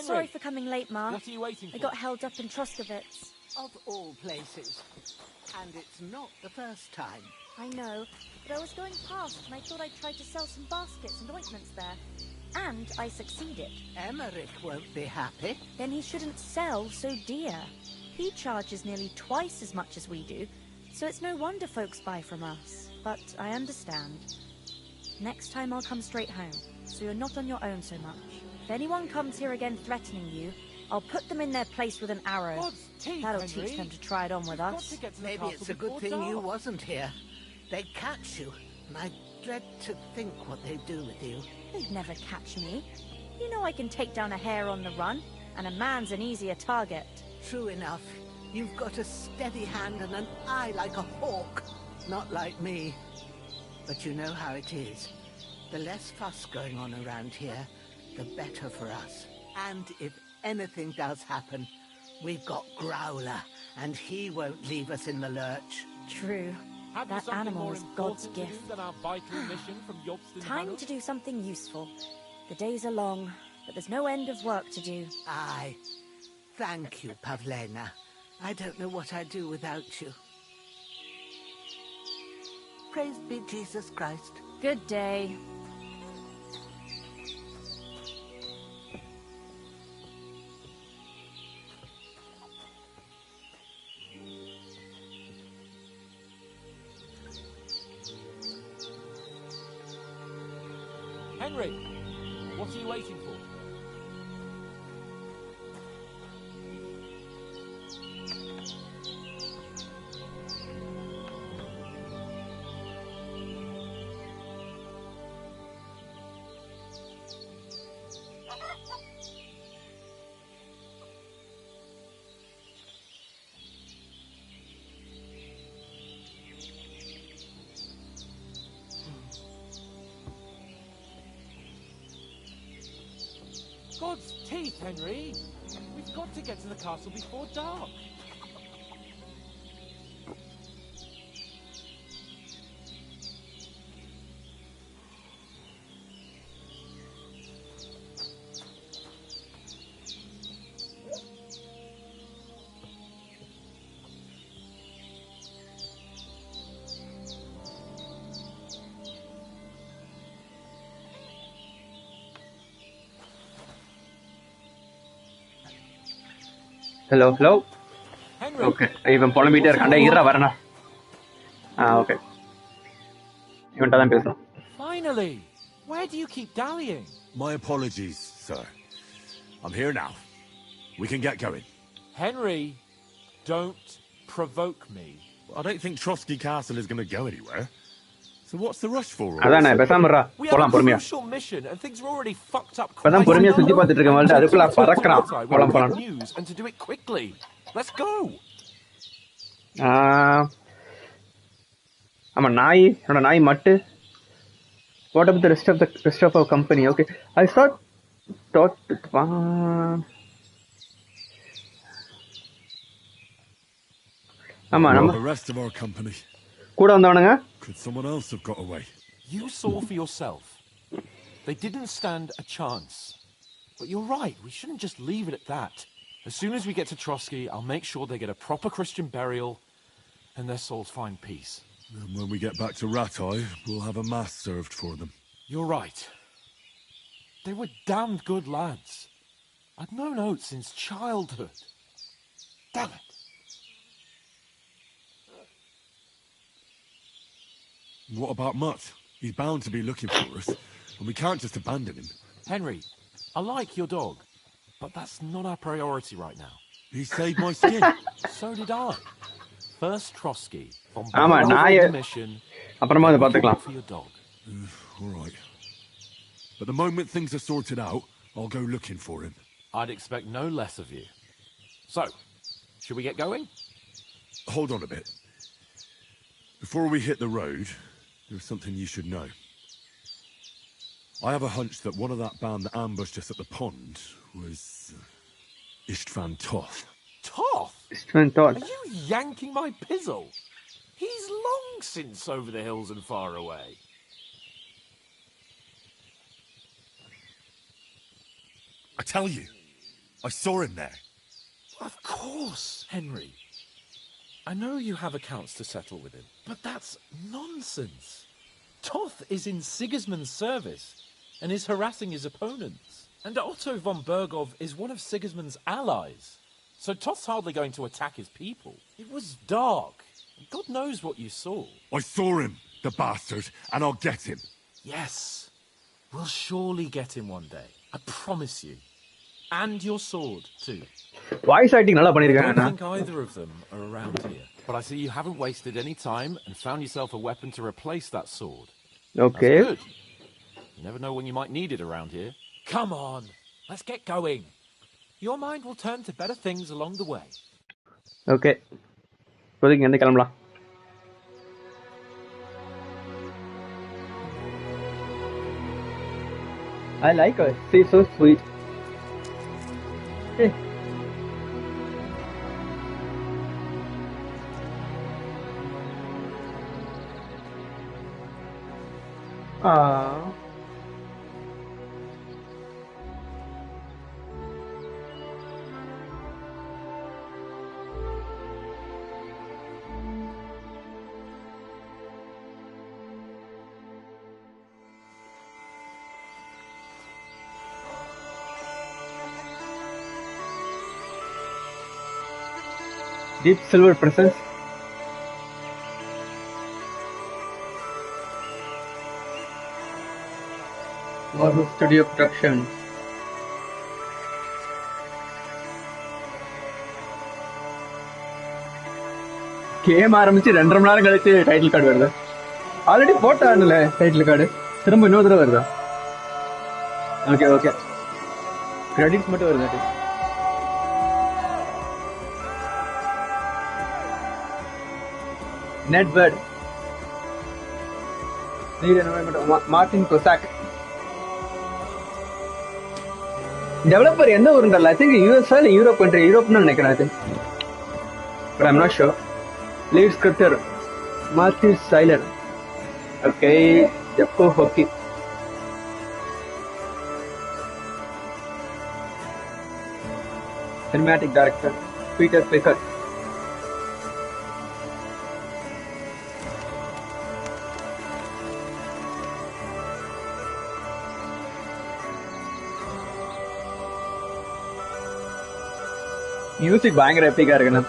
Sorry for coming late, Ma. What are you waiting for? I got held up in Troskowitz. Of all places. And it's not the first time. I know, but I was going past and I thought I'd try to sell some baskets and ointments there. And I succeeded. Emmerich won't be happy. Then he shouldn't sell so dear. He charges nearly twice as much as we do, so it's no wonder folks buy from us. But I understand. Next time I'll come straight home, so you're not on your own so much. If anyone comes here again threatening you, I'll put them in their place with an arrow. That'll teach them to try it on with us. Maybe it's a good thing you wasn't here. They'd catch you, and I dread to think what they'd do with you. They'd never catch me. You know I can take down a hare on the run, and a man's an easier target. True enough. You've got a steady hand and an eye like a hawk. Not like me. But you know how it is. The less fuss going on around here, the better for us. And if anything does happen, we've got Growler, and he won't leave us in the lurch. True. That animal is God's gift. Time to do something useful. The days are long, but there's no end of work to do. Aye. Thank you, Pavlena. I don't know what I'd do without you. Praise be Jesus Christ. Good day. Henry, what are you waiting for? God's teeth, Henry! We've got to get to the castle before dark. Hello, hello. Henry. Okay. Even polymeter kanda irra varana. Okay. Ivanta dhan pesum. Finally. Where do you keep dallying? My apologies, sir. I'm here now. We can get going. Henry, don't provoke me. I don't think Trotsky Castle is going to go anywhere. So what's the rush for? Adana pesama ra. Polam pormiya. Crucial mission and things are already fucked up. Padam pormiya suthi paathiட்டு இருக்கேன் malta அதுக்குள்ள பறக்கறான். போலாம் போலாம். News and to do it quickly. Let's go. ஆமா நாய் என்னோட நாய் மட்டு. What about the rest of our company? Okay. I thought ஆமா நம்ம the rest of our company. கூட வந்தவனுங்க. Could someone else have got away? You saw for yourself. They didn't stand a chance. But you're right, we shouldn't just leave it at that. As soon as we get to Trotsky, I'll make sure they get a proper Christian burial and their souls find peace. And when we get back to Ratai, we'll have a mass served for them. You're right. They were damned good lads. I'd known Oates since childhood. Damn it. What about Mutt? He's bound to be looking for us, and we can't just abandon him. Henry, I like your dog, but that's not our priority right now. He saved my skin. So did I. First Trotsky, on mission, அப்புறமா அதை பார்த்துக்கலாம். for your dog. All right. But the moment things are sorted out, I'll go looking for him. I'd expect no less of you. So, should we get going? Hold on a bit. Before we hit the road, there's something you should know. I have a hunch that one of that band that ambushed us at the pond was Istvan Toth. Toth? Istvan Toth. Are you yanking my pizzle? He's long since over the hills and far away. I tell you, I saw him there. Of course, Henry. I know you have accounts to settle with him, but that's nonsense. Toth is in Sigismund's service and is harassing his opponents. And Otto von Bergov is one of Sigismund's allies. So Toth's hardly going to attack his people. It was dark. God knows what you saw. I saw him, the bastard, and I'll get him. Yes. We'll surely get him one day. I promise you. And your sword, too. Voice acting நல்லா I பண்ணிருக்காங்க. don't think either of them are around here. But I see you haven't wasted any time and found yourself a weapon to replace that sword. Okay. That's good. You never know when you might need it around here. Come on, let's get going. Your mind will turn to better things along the way. Okay. இப்போதைக்கு எந்த கிளம்பலாம்? I like her. She's so sweet. Hey. Aww. Deep silver presence. Oru Studio production. Game ஆரம்பிச்சு 2.5 மணி நேரம் கழிச்சு title card வருது. Already போட்டான்ல title card. திரும்ப இன்னொரு தடவை வருதா? Okay okay. கிரெடிட்ஸ் மட்டும் வருது. Nedved. Need environment. Martin Kosak. Developer எந்த ஊருங்கல்ல? I think US or Europe country. Europe னு நினைக்கிறேன் I think. But I'm not sure. Lead scripter Matthew Seiler. Okay, Jeffco Hockey. Cinematic director Peter Pickett. Music பயங்கர எப்பிக்கா இருக்குண்ணா.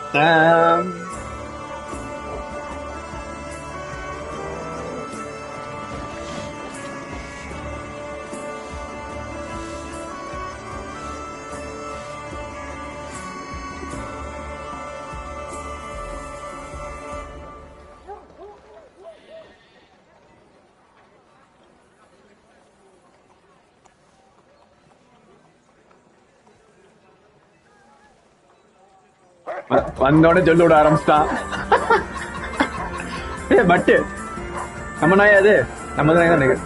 வந்தோட சொல்ல விட ஆரம்பிச்சிட்டான். பட்டு நம்ம நாய் அது நம்ம நாய் தான் நினைக்கிறேன்.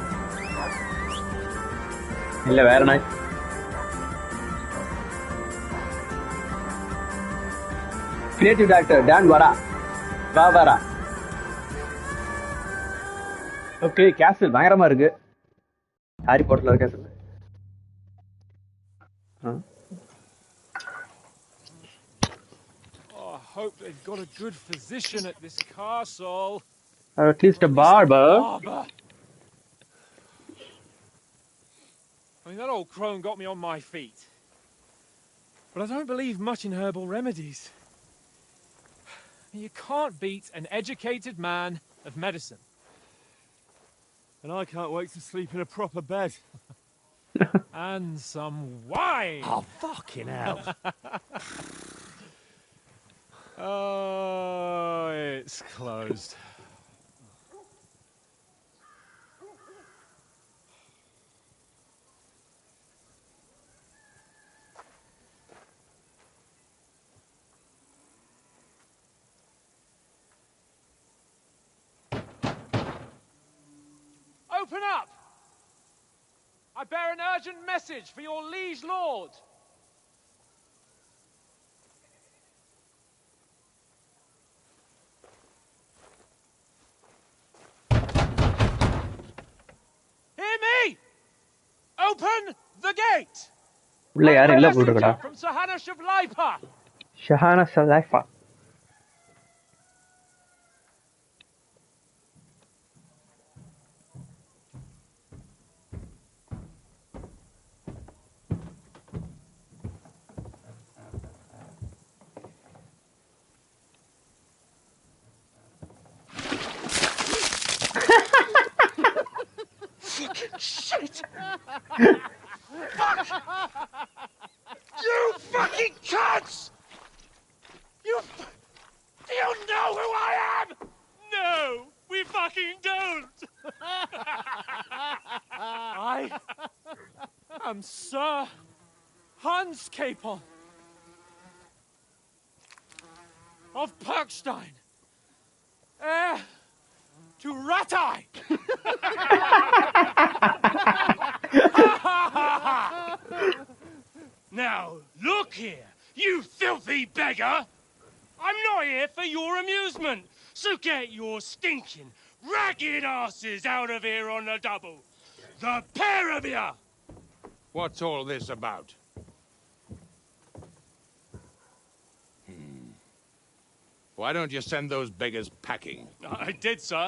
இல்ல வேற நாய். கிரியேட்டிவ் டைரக்டர் டான் வரா. ஓகே, கேசல் பயங்கரமா இருக்கு. ஹாரி பாட்டர்ல இருக்க கேசல். I hope they've got a good physician at this castle. Or at least a barber. I mean, that old crone got me on my feet. But I don't believe much in herbal remedies. You can't beat an educated man of medicine. And I can't wait to sleep in a proper bed. And some wine. Oh, fucking hell. Oh, it's closed. Open up! I bear an urgent message for your liege lord. Hear me! Open the gate! உள்ள யாரும் இல்ல போட்டுருக்கடா. From Sahana Shavlaipa. Shahana சலைஃபா. Shit! Fuck! You fucking cunts! Do you know who I am? No, we fucking don't. I am Sir Hans Capon of Perkstein, heir to Ratai. Now, look here, you filthy beggar! I'm not here for your amusement, so get your stinking, ragged asses out of here on the double. The pair of you! What's all this about? Why don't you send those beggars packing? I did, sir.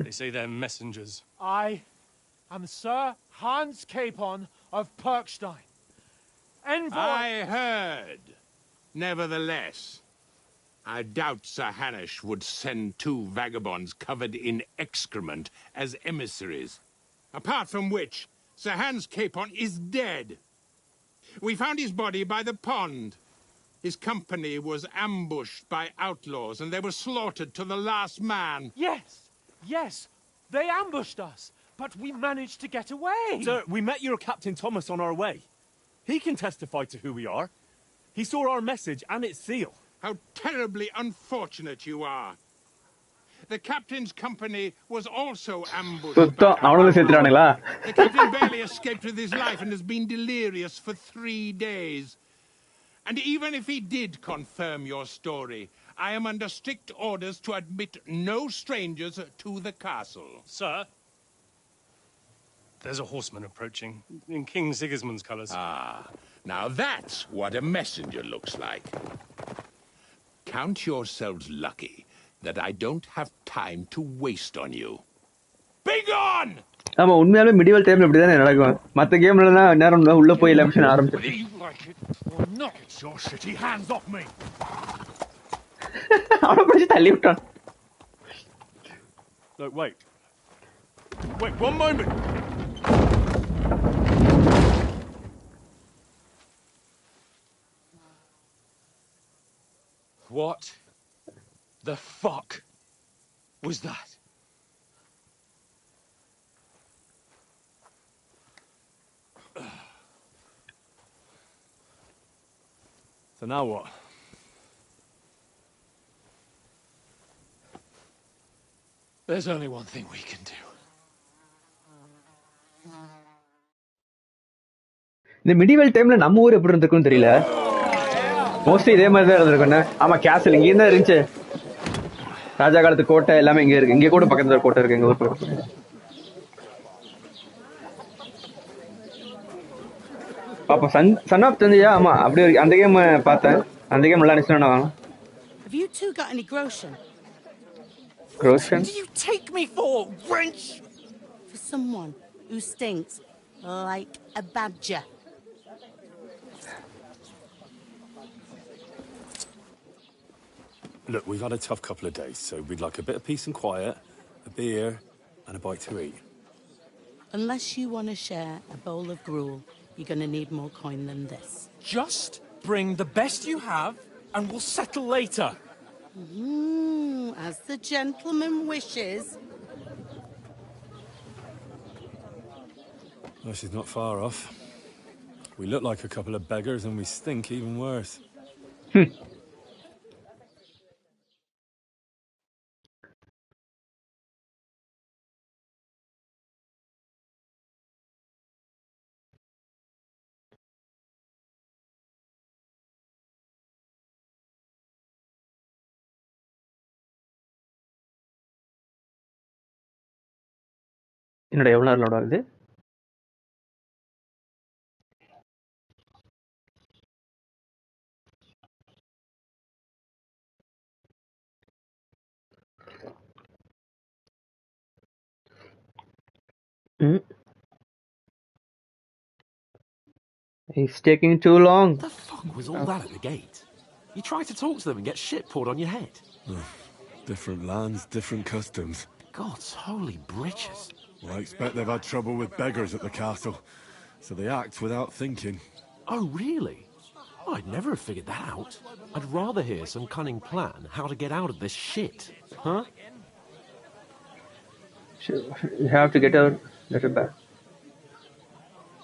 They say they're messengers. I am Sir Hans Capon of Perkstein. Envoy... I heard. Nevertheless, I doubt Sir Hanush would send 2 vagabonds covered in excrement as emissaries. Apart from which, Sir Hans Capon is dead. We found his body by the pond. His company was ambushed by outlaws and they were slaughtered to the last man. Yes, they ambushed us, but we managed to get away. Sir, we met your Captain Thomas on our way. He can testify to who we are. He saw our message and its seal. How terribly unfortunate you are. The captain's company was also ambushed. The captain barely escaped with his life and has been delirious for 3 days. And even if he did confirm your story, I am under strict orders to admit no strangers to the castle. Sir, there's a horseman approaching in King Sigismund's colours. Ah, now that's what a messenger looks like. Count yourselves lucky that I don't have time to waste on you. Be gone! ஆமா உண்மையாவே medieval டைம்ல இப்படி தானே நடக்கும். மத்த கேம்ல தான் நேரம் உள்ள போய் எல்லா மிஷன் ஆரம்பிச்சு. Like it or not, get your shitty hands off me. அவன பிடிச்சு தள்ளி விட்டான். Look, wait, one moment. What the fuck was that? So now what? There's only one thing we can do. இந்த மிடிவல் டைம்ல நம்ம ஊர் எப்படி இருந்திருக்கும்னு தெரியல. மோஸ்ட்லி இதே மாதிரி தான் இருந்திருக்கும்ண்ணே. ஆமா கேசல் இங்கே தான் இருந்துச்சு. ராஜா காலத்து கோட்டை எல்லாமே இங்கே இருக்கு. இங்கே கூட பக்கத்துல கோட்டை இருக்கு எங்க ஊர். பாப்பா சன் ஆஃப் தந்தியா? ஆமா அப்படி அந்த கேம் பார்த்தேன். அந்த கேம் நல்லா இருந்துச்சுன்னா வாங்க. Have you two got any groschen? Groschen? What do you take me for, wench? For someone who stinks like a badger. Look, we've had a tough couple of days, so we'd like a bit of peace and quiet, a beer, and a bite to eat. Unless you want to share a bowl of gruel, you're going to need more coin than this. Just bring the best you have, and we'll settle later. As the gentleman wishes. Well, she's not far off. We look like a couple of beggars, and we stink even worse. என்னோட எவ்வளோ நேரம் load ஆகுது? He's taking too long. What the fuck was all that at the gate? You try to talk to them and get shit poured on your head. Different lands, different customs. God's holy britches. Well, I expect they've had trouble with beggars at the castle, so they act without thinking. Oh, really? Oh, I'd never have figured that out. I'd rather hear some cunning plan how to get out of this shit. Huh? You have to get our letter back.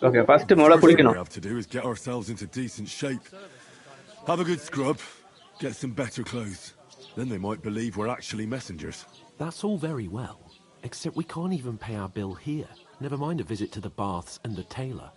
Okay, first The mola first thing we kulikkanum. have to do is get ourselves into decent shape. Have a good scrub, get some better clothes. Then they might believe we're actually messengers. That's all very well, except we can't even pay our bill here. Never mind a visit to the baths and the tailor.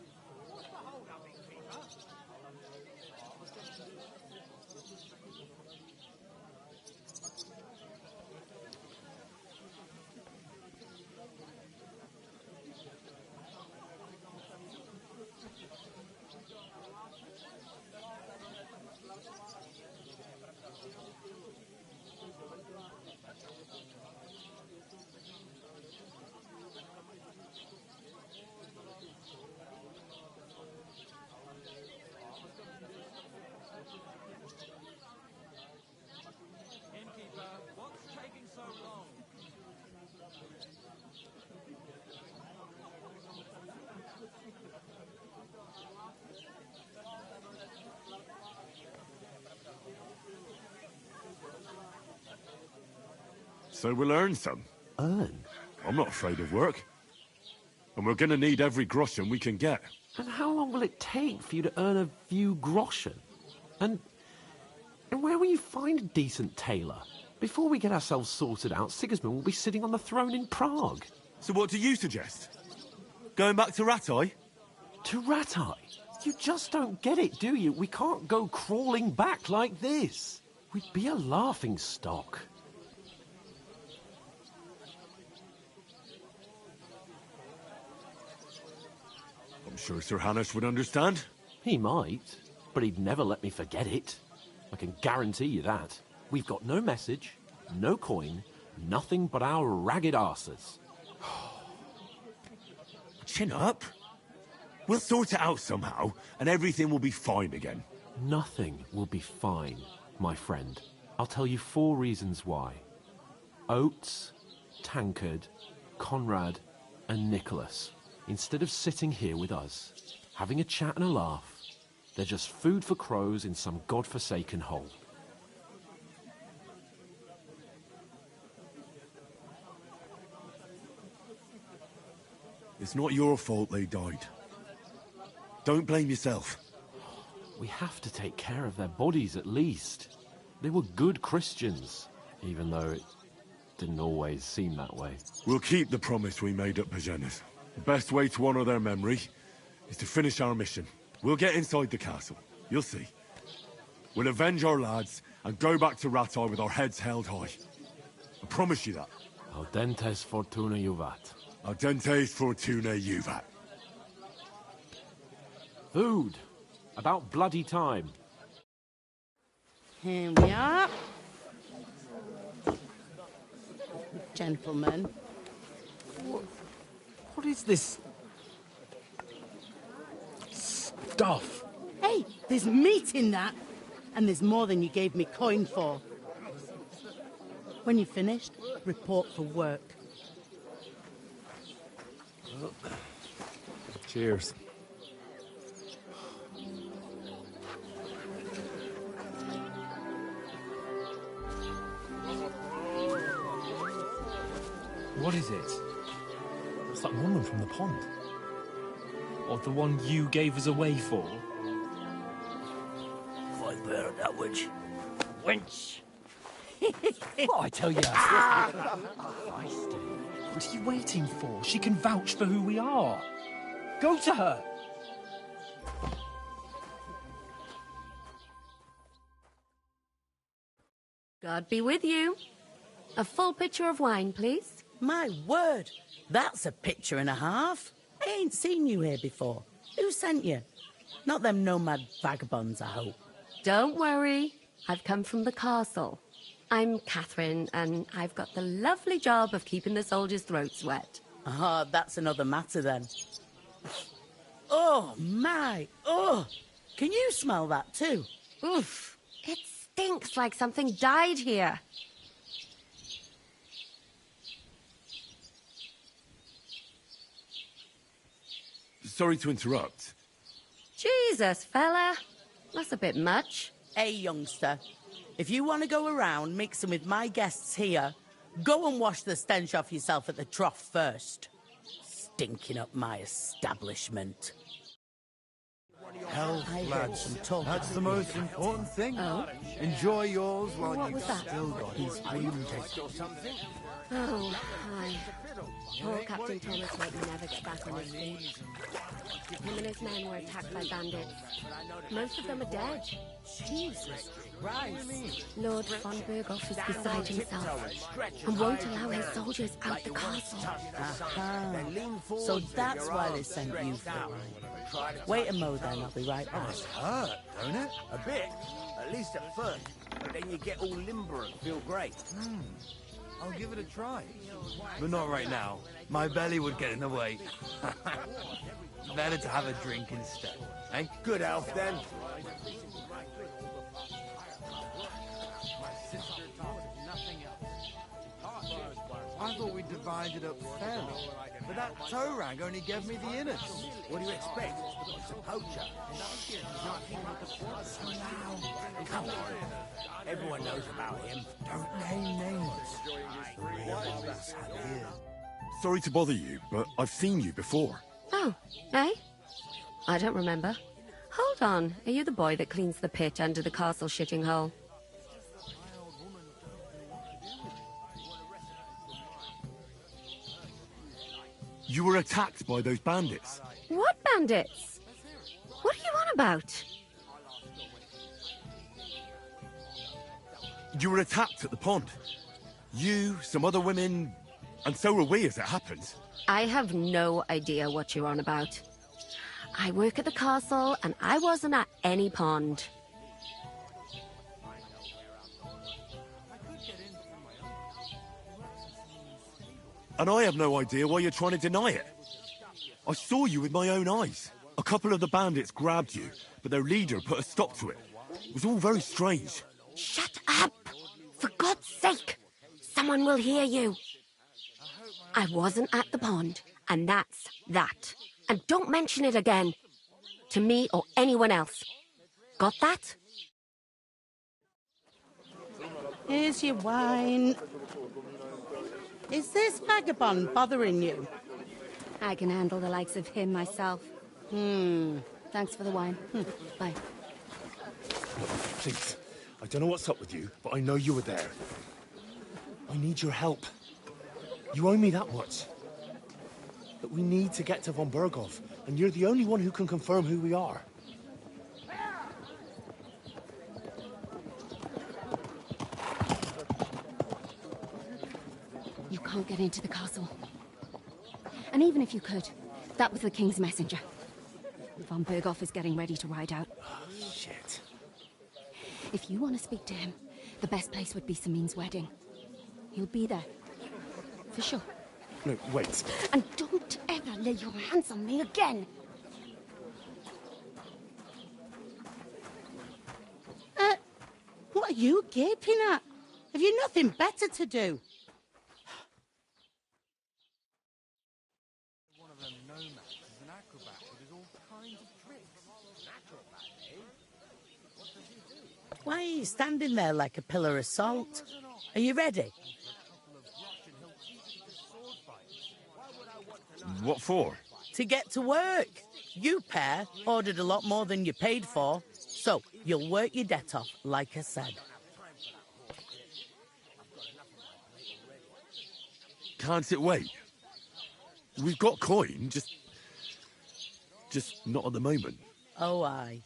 So we'll earn some. Earn? I'm not afraid of work. And we're gonna need every groschen we can get. And how long will it take for you to earn a few groschen? And where will you find a decent tailor? Before we get ourselves sorted out, Sigismund will be sitting on the throne in Prague. So what do you suggest? Going back to Ratai? To Ratai? You just don't get it, do you? We can't go crawling back like this. We'd be a laughing stock. I'm sure Sir Hanush would understand. He might, but he'd never let me forget it. I can guarantee you that. We've got no message, no coin, nothing but our ragged arses. Chin up. We'll sort it out somehow, and everything will be fine again. Nothing will be fine, my friend. I'll tell you 4 reasons why. Oates, Tankard, Conrad, and Nicholas. Instead of sitting here with us, having a chat and a laugh, they're just food for crows in some godforsaken hole. It's not your fault they died. Don't blame yourself. We have to take care of their bodies at least. They were good Christians, even though it didn't always seem that way. We'll keep the promise we made at Pagenas. The best way to honor their memory is to finish our mission. We'll get inside the castle. You'll see. We'll avenge our lads and go back to Ratai with our heads held high. I promise you that. Audentes fortuna juvat. Audentes fortuna juvat. Food. About bloody time. Here we are. Gentlemen. What is this stuff? Hey, there's meat in that. And there's more than you gave me coin for. When you're finished, report for work. Cheers. What is it? It's that woman from the pond. Or the one you gave us away for? I bear that witch. Wench! What I tell you? What are you waiting for? She can vouch for who we are. Go to her! God be with you. A full pitcher of wine, please. My word, that's a picture and a half. I ain't seen you here before. Who sent you? Not them nomad vagabonds, I hope. Don't worry. I've come from the castle. I'm Catherine, and I've got the lovely job of keeping the soldiers' throats wet. Ah, that's another matter then. Oh, my. Oh, can you smell that too? Oof. It stinks like something died here. Sorry to interrupt. Jesus, fella. That's a bit much. Hey, youngster. If you want to go around mixing with my guests here, go and wash the stench off yourself at the trough first. Stinking up my establishment. Health, lads. Talk. That's the most important thing. Oh? Enjoy yours while What you've was that? still got his Oh, hi. Poor Captain Thomas might never get back on his feet. Him and his men were attacked by bandits. Most of them are dead. Jesus Christ. Lord von Berghoff is beside himself and won't allow his soldiers out the castle. Aha. So that's why they sent you for mine. Wait a mo then, I'll be right back. It hurt, don't it? A bit. At least at first. But then you get all limber and feel great. I'll give it a try. But not right now. My belly would get in the way. Better to have a drink instead, eh? Good health, then. I thought we divided up fairly, but that toe rag only gave me the innards. What do you expect? It's a poacher. Come on. Everyone knows about him. Don't name names. Sorry to bother you, but I've seen you before. Oh, eh? I don't remember. Hold on. Are you the boy that cleans the pit under the castle shitting hole? You were attacked by those bandits. What bandits? What are you on about? You were attacked at the pond. You, some other women, and so were we as it happens. I have no idea what you're on about. I work at the castle and I wasn't at any pond. And I have no idea why you're trying to deny it. I saw you with my own eyes. A couple of the bandits grabbed you, but their leader put a stop to it. It was all very strange. Shut up! For God's sake! Someone will hear you. I wasn't at the pond, and that's that. And don't mention it again. To me or anyone else. Got that? Here's your wine. Is this vagabond bothering you? I can handle the likes of him myself. Thanks for the wine. Bye. Please, I don't know what's up with you, but I know you were there. I need your help. You owe me that much. But we need to get to von Berghoff, and you're the only one who can confirm who we are. You can't get into the castle. And even if you could, that was the King's messenger. Von Berghoff is getting ready to ride out. Oh, shit. If you want to speak to him, the best place would be Samin's wedding. He'll be there. For sure. No, wait. And don't ever lay your hands on me again! What are you gaping at? Have you nothing better to do? One of them nomads is an acrobat who does all kinds of tricks. An acrobat, eh? What does he do? Why are you standing there like a pillar of salt? Are you ready? What for? To get to work. You pair ordered a lot more than you paid for, so you'll work your debt off, like I said. Can't it wait? We've got coin, just not at the moment. Oh, aye.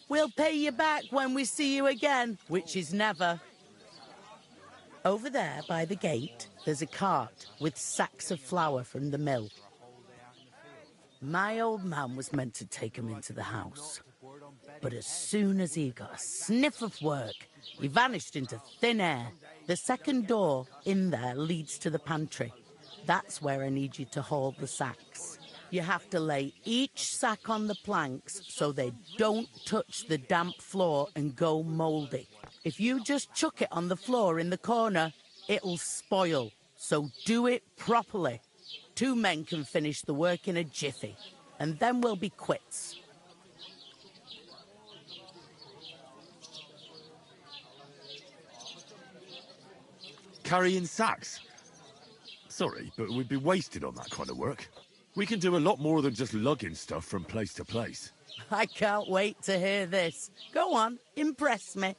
We'll pay you back when we see you again, which is never. Over there by the gate, there's a cart with sacks of flour from the mill. My old man was meant to take him into the house. But as soon as he got a sniff of work, he vanished into thin air. The second door in there leads to the pantry. That's where I need you to haul the sacks. You have to lay each sack on the planks so they don't touch the damp floor and go mouldy. If you just chuck it on the floor in the corner, it'll spoil. So do it properly. 2 men can finish the work in a jiffy, and then we'll be quits. Carrying sacks? Sorry, but we'd be wasted on that kind of work. We can do a lot more than just lugging stuff from place to place. I can't wait to hear this. Go on, impress me.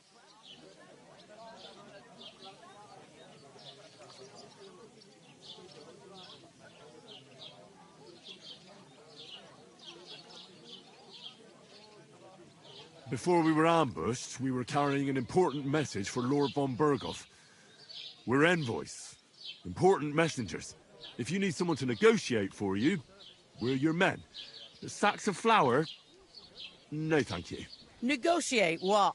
Before we were ambushed, we were carrying an important message for Lord von Berghoff. We're envoys, important messengers. If you need someone to negotiate for you, we're your men. The sacks of flour? No, thank you. Negotiate what?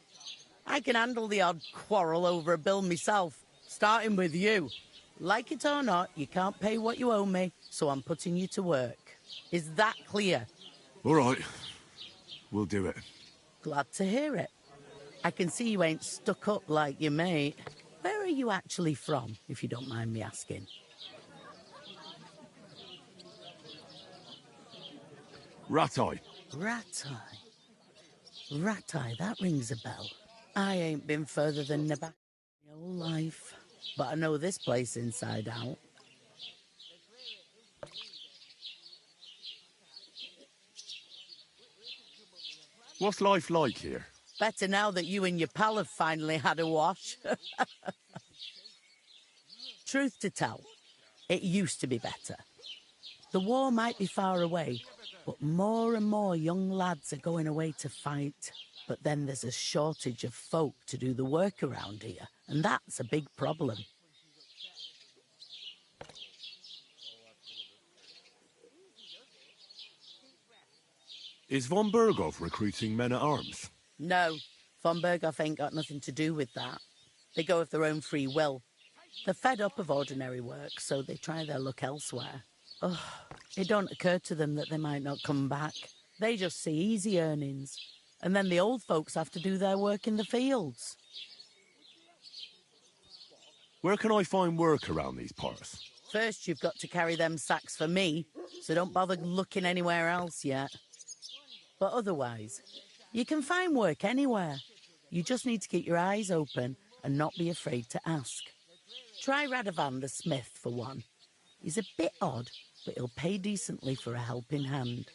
I can handle the odd quarrel over a bill myself, starting with you. Like it or not, you can't pay what you owe me, so I'm putting you to work. Is that clear? All right. We'll do it. Glad to hear it. I can see you ain't stuck up like your mate. Where are you actually from, if you don't mind me asking? Ratai. Ratai? Ratai, that rings a bell. I ain't been further than Nabak my whole life, but I know this place inside out. What's life like here? Better now that you and your pal have finally had a wash. Truth to tell, it used to be better. The war might be far away, but more and more young lads are going away to fight. But then there's a shortage of folk to do the work around here, and that's a big problem. Is von Berghoff recruiting men-at-arms? No, von Berghoff ain't got nothing to do with that. They go of their own free will. They're fed up of ordinary work, so they try their luck elsewhere. Oh, it don't occur to them that they might not come back. They just see easy earnings, and then the old folks have to do their work in the fields. Where can I find work around these parts? First, you've got to carry them sacks for me, so don't bother looking anywhere else yet. But otherwise, you can find work anywhere. You just need to keep your eyes open and not be afraid to ask. Try Radovan the smith for one. He's a bit odd, but he'll pay decently for a helping hand.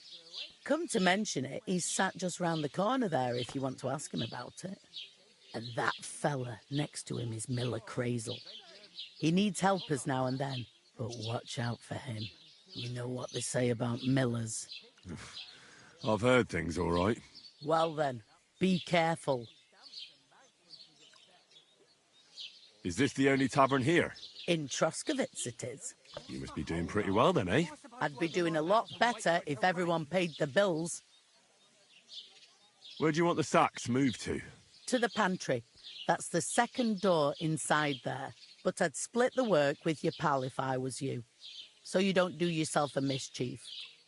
Come to mention it, he's sat just round the corner there if you want to ask him about it. And that fella next to him is Miller Crazel. He needs helpers now and then, but watch out for him. You know what they say about Millers. I've heard things, all right. Well then, be careful. Is this the only tavern here? In Troskovitz it is. You must be doing pretty well then, eh? I'd be doing a lot better if everyone paid the bills. Where do you want the sacks moved to? To the pantry. That's the second door inside there. But I'd split the work with your pal if I was you. So you don't do yourself a mischief.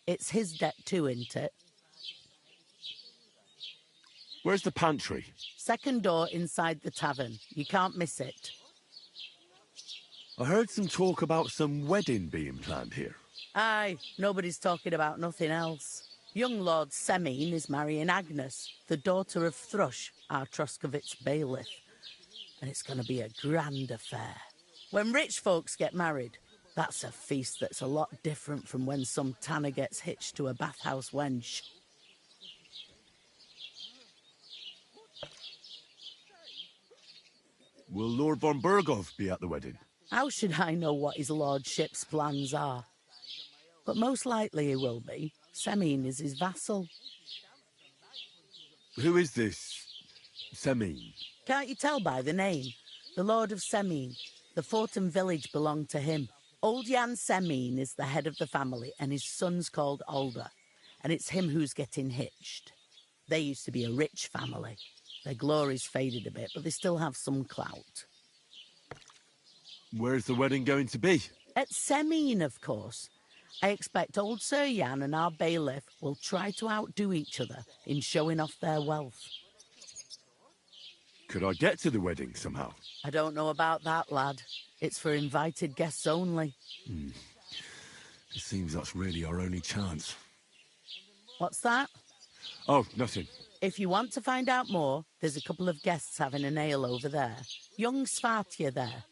It's his debt too, isn't it? Where's the pantry? Second door inside the tavern. You can't miss it. I heard some talk about some wedding being planned here. Aye, nobody's talking about nothing else. Young Lord Semine is marrying Agnes, the daughter of Thrush, our Troskovitz bailiff. And it's going to be a grand affair. When rich folks get married, that's a feast that's a lot different from when some tanner gets hitched to a bathhouse wench. Will Lord von Berghoff be at the wedding? How should I know what his lordship's plans are? But most likely he will be. Semine is his vassal. Who is this Semine? Can't you tell by the name? The Lord of Semine. The fort and village belong to him. Old Jan Semine is the head of the family, and his son's called Alder. And it's him who's getting hitched. They used to be a rich family. Their glory's faded a bit, but they still have some clout. Where's the wedding going to be? At Semine, of course. I expect old Sir Jan and our bailiff will try to outdo each other in showing off their wealth. Could I get to the wedding somehow? I don't know about that, lad. It's for invited guests only. It seems that's really our only chance. What's that? Oh, nothing. If you want to find out more, there's a couple of guests having an ale over there. Young Svartje there.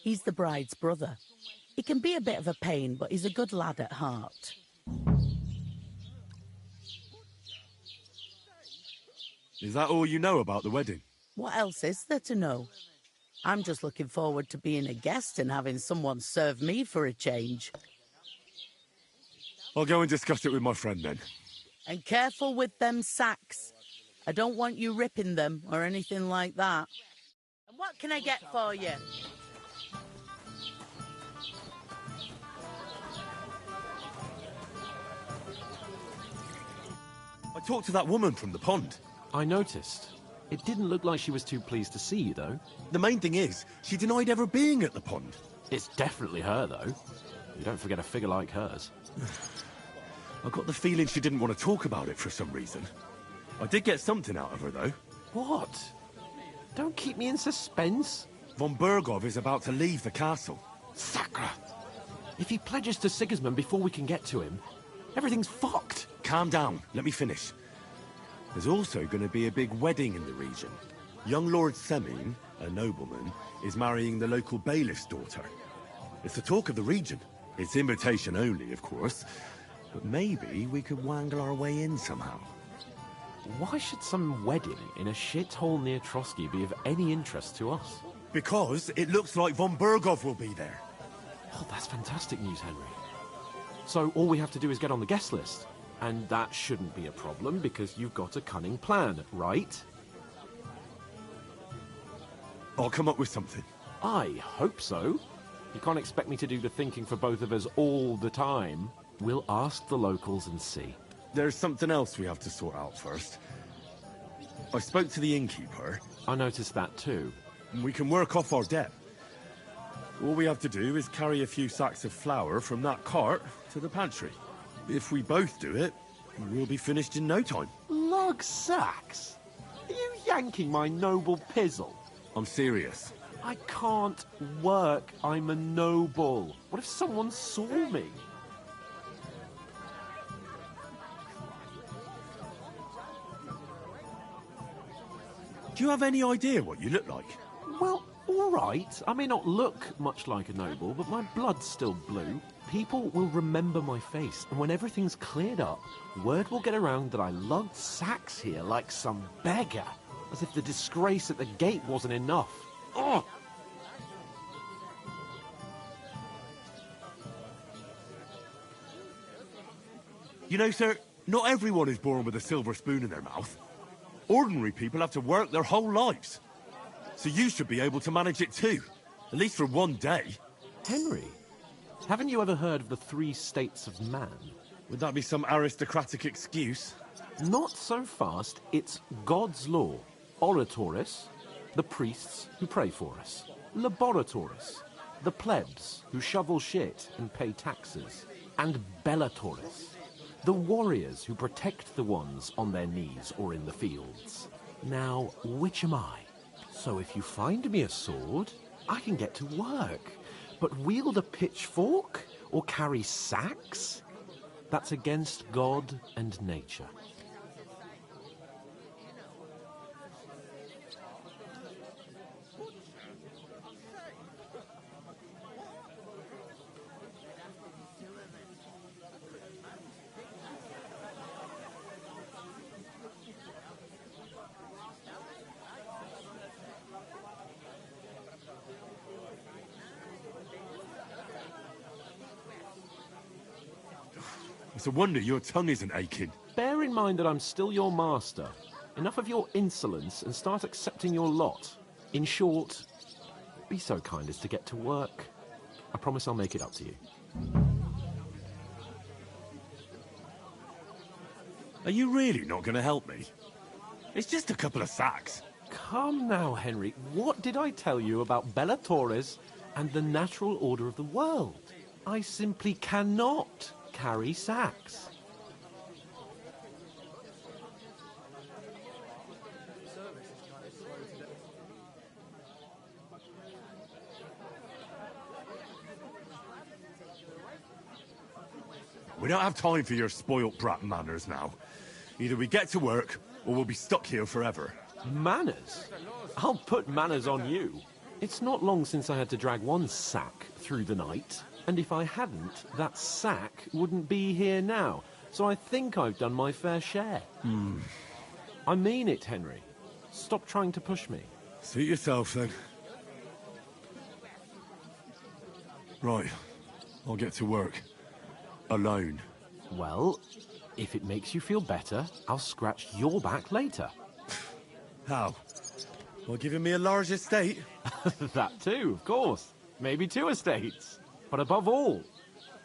He's the bride's brother. He can be a bit of a pain, but he's a good lad at heart. Is that all you know about the wedding? What else is there to know? I'm just looking forward to being a guest and having someone serve me for a change. I'll go and discuss it with my friend then. And careful with them sacks. I don't want you ripping them or anything like that. And what can I get for you? I talked to that woman from the pond. I noticed. It didn't look like she was too pleased to see you, though. The main thing is, she denied ever being at the pond. It's definitely her, though. You don't forget a figure like hers. I got the feeling she didn't want to talk about it for some reason. I did get something out of her, though. What? Don't keep me in suspense. Von Bergov is about to leave the castle. Sacre! If he pledges to Sigismund before we can get to him, everything's fucked. Calm down. Let me finish. There's also going to be a big wedding in the region. Young Lord Semine, a nobleman, is marrying the local bailiff's daughter. It's the talk of the region. It's invitation only, of course. But maybe we could wangle our way in somehow. Why should some wedding in a shithole near Trotsky be of any interest to us? Because it looks like von Bergov will be there. Oh, that's fantastic news, Henry. So all we have to do is get on the guest list. And that shouldn't be a problem because you've got a cunning plan, right? I'll come up with something. I hope so. You can't expect me to do the thinking for both of us all the time. We'll ask the locals and see. There's something else we have to sort out first. I spoke to the innkeeper. I noticed that too. We can work off our debt. All we have to do is carry a few sacks of flour from that cart to the pantry. If we both do it, we'll be finished in no time. Lug sacks? Are you yanking my noble pizzle? I'm serious. I can't work. I'm a noble. What if someone saw me? Do you have any idea what you look like? Well, all right. I may not look much like a noble, but my blood's still blue. People will remember my face, and when everything's cleared up, word will get around that I lugged sacks here like some beggar, as if the disgrace at the gate wasn't enough. Ugh! You know, sir, not everyone is born with a silver spoon in their mouth. Ordinary people have to work their whole lives. So you should be able to manage it too, at least for one day. Henry, haven't you ever heard of the 3 states of man? Would that be some aristocratic excuse? Not so fast. It's God's law. Oratoris, the priests who pray for us. Laboratoris, the plebs who shovel shit and pay taxes. And Bellatoris, the warriors who protect the ones on their knees or in the fields. Now, which am I? So if you find me a sword, I can get to work. But wield a pitchfork or carry sacks? That's against God and nature. It's a wonder your tongue isn't aching. Bear in mind that I'm still your master. Enough of your insolence and start accepting your lot. In short, be so kind as to get to work. I promise I'll make it up to you. Are you really not going to help me? It's just a couple of sacks. Come now, Henry. What did I tell you about Bellatoris and the natural order of the world? I simply cannot carry sacks. We don't have time for your spoilt brat manners now. Either we get to work, or we'll be stuck here forever. Manners? I'll put manners on you. It's not long since I had to drag one sack through the night, and if I hadn't, that sack wouldn't be here now. So I think I've done my fair share. I mean it, Henry. Stop trying to push me. Suit yourself, then. Right. I'll get to work. Alone. Well, if it makes you feel better, I'll scratch your back later. How? Well, giving me a large estate? That too, of course. Maybe 2 estates. But above all,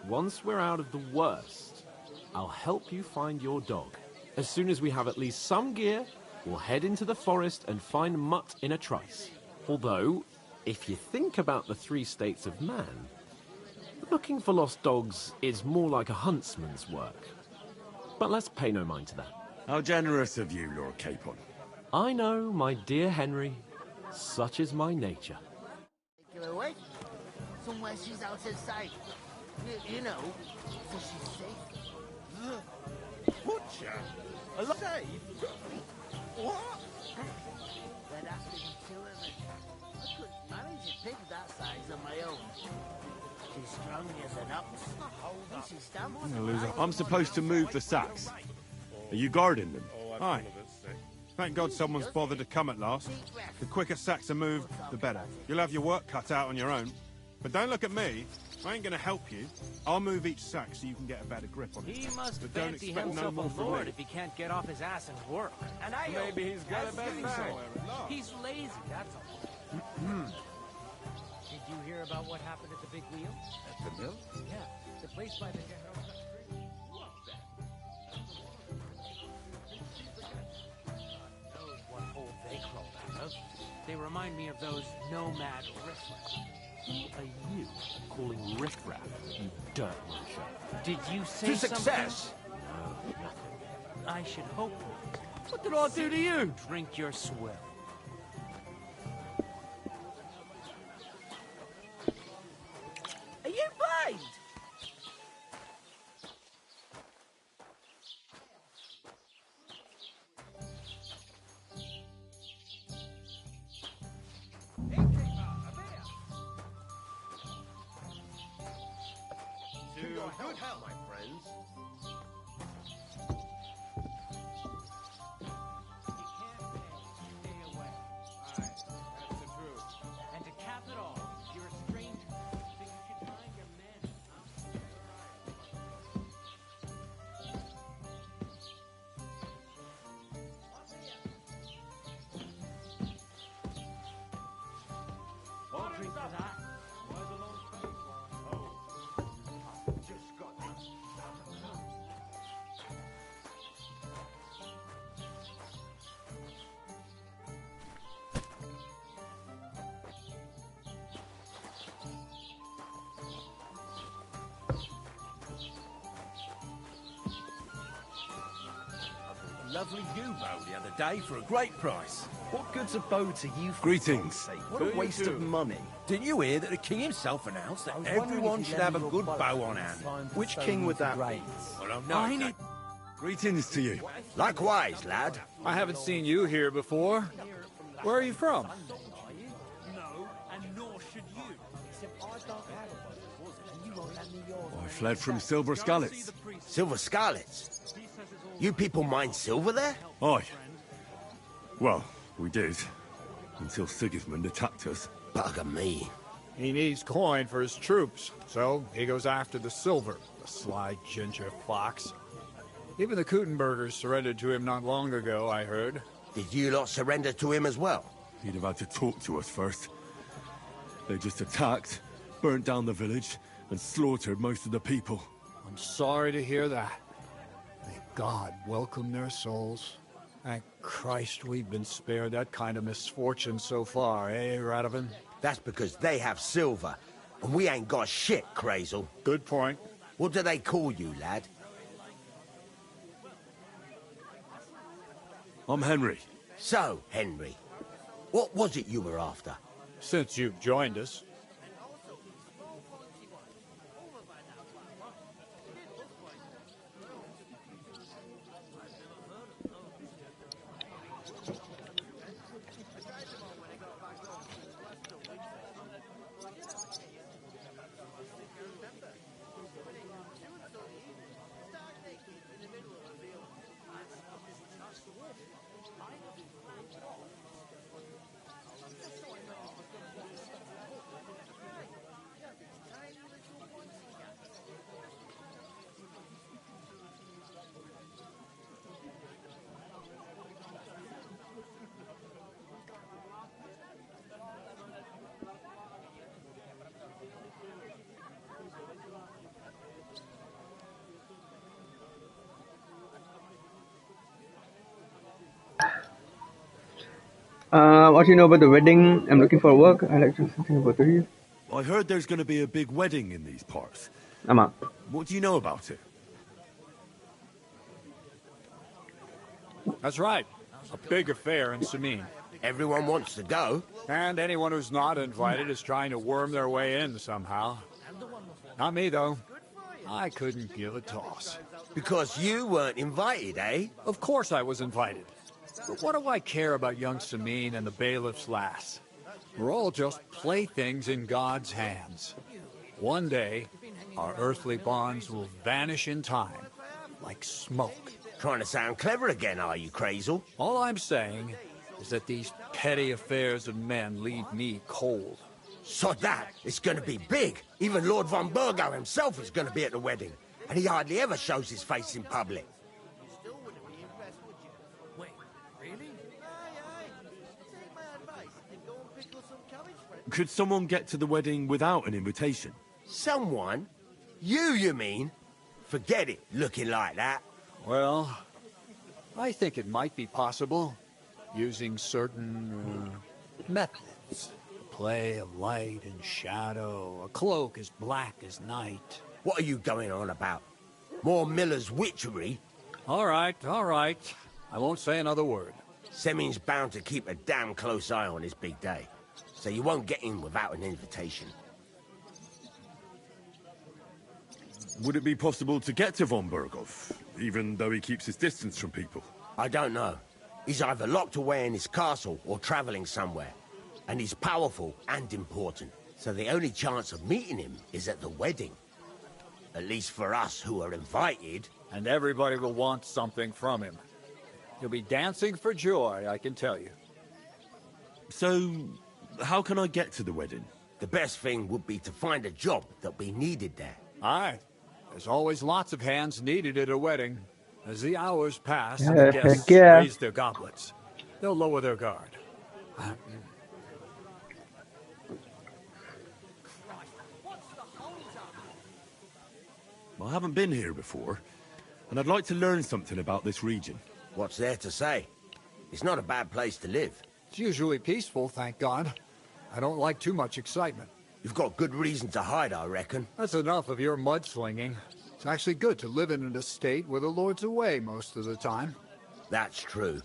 once we're out of the worst, I'll help you find your dog. As soon as we have at least some gear, we'll head into the forest and find Mutt in a trice. Although, if you think about the 3 states of man, looking for lost dogs is more like a huntsman's work. But let's pay no mind to that. How generous of you, Lord Capon. I know, my dear Henry. Such is my nature. Take her away. Somewhere she's out of sight. You know, so she's safe. Butcher? Alive? What? They'd have to be killing it. I couldn't manage a pig that size on my own. She's strong as an ox. And she stamps. I'm supposed to move the sacks. Are you guarding them? Aye. Thank God someone's bothered to come at last. The quicker sacks are moved, the better. You'll have your work cut out on your own. But don't look at me. I ain't gonna help you. I'll move each sack so you can get a better grip on it. He must but don't fancy expect no himself more a from lord me. if he can't get off his ass and work. And I Maybe he's got a bad back. He's lazy, that's all. Did you hear about what happened at the big wheel? At the mill? Yeah, the place by the general. Knows what hole they crawled out of. They remind me of those nomad riffraff. Who are you calling riffraff, you dirt muncher? Did you say To success! something? No, nothing. I should hope not. What did I do to you? Drink your swill. Are you blind? To good health, my friends. And to cap it all, you're a stranger, so you should find your men. I'll drink to that. Lovely ewe bow the other day for a great price. What good's a bow to you? For Greetings. God's sake? What a waste of money. Didn't you hear that the king himself announced that everyone should have a good bow on hand? Which king would that be? Well, I don't know. Greetings to you. Likewise, lad. I haven't seen you here before. Where are you from? No, and nor should you. I fled from Silver Scalets. Silver Scarlets? You people mine silver there? Aye. Well, we did. Until Sigismund attacked us. Bugger me. He needs coin for his troops, so he goes after the silver, the sly ginger fox. Even the Kuttenbergers surrendered to him not long ago, I heard. Did you lot surrender to him as well? He'd have had to talk to us first. They just attacked, burnt down the village, and slaughtered most of the people. I'm sorry to hear that. May God welcome their souls. Thank Christ we've been spared that kind of misfortune so far, eh, Radovan? That's because they have silver, And we ain't got shit, Crazel. Good point. What do they call you, lad? I'm Henry. So, Henry, what was it you were after? Since you've joined us. What do you know about the wedding? I'm looking for work. I like to know something about the. I heard there's going to be a big wedding in these parts. Namma. What do you know about it? That's right. A big affair in Samin. Everyone wants to go. And anyone who's not invited is trying to worm their way in somehow. Not me, though. I couldn't give a toss. Because you weren't invited, eh? Of course I was invited. But what do I care about young Samin and the bailiff's lass? We're all just playthings in God's hands. One day, our earthly bonds will vanish in time, like smoke. Trying to sound clever again, are you, Crazel? All I'm saying is that these petty affairs of men leave me cold. So that, it's going to be big. Even Lord von Burgo himself is going to be at the wedding. And he hardly ever shows his face in public. Could someone get to the wedding without an invitation? Someone? You mean? Forget it, looking like that. Well, I think it might be possible, using certain methods. A play of light and shadow, a cloak as black as night. What are you going on about? More Miller's witchery? All right. I won't say another word. Semin's bound to keep a damn close eye on his big day. So you won't get in without an invitation. Would it be possible to get to von Burgov, even though he keeps his distance from people? I don't know. He's either locked away in his castle or traveling somewhere. And he's powerful and important. So the only chance of meeting him is at the wedding. At least for us who are invited. And everybody will want something from him. He'll be dancing for joy, I can tell you. So, how can I get to the wedding? The best thing would be to find a job that'll be needed there. Aye. There's always lots of hands needed at a wedding. As the hours pass and the guests raise their goblets, they'll lower their guard. I haven't been here before, and I'd like to learn something about this region. What's there to say? It's not a bad place to live. It's usually peaceful, thank God. I don't like too much excitement. You've got good reason to hide, I reckon. That's enough of your mudslinging. It's actually good to live in an estate where the Lord's away most of the time. That's true.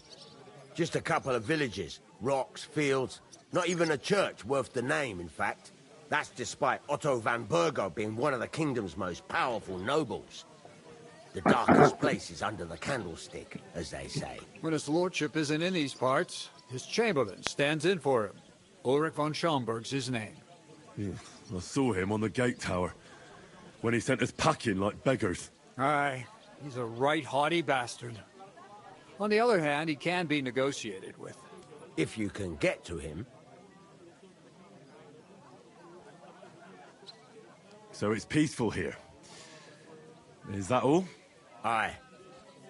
Just a couple of villages, rocks, fields, not even a church worth the name, in fact. That's despite Otto van Burgo being one of the kingdom's most powerful nobles. The darkest place is under the candlestick, as they say. When his lordship isn't in these parts, his chamberlain stands in for him. Ulrich von Schaumburg's his name. Yeah, I saw him on the gate tower, when he sent us packing like beggars. Aye, he's a right haughty bastard. On the other hand, he can be negotiated with. If you can get to him. So it's peaceful here. Is that all? Aye.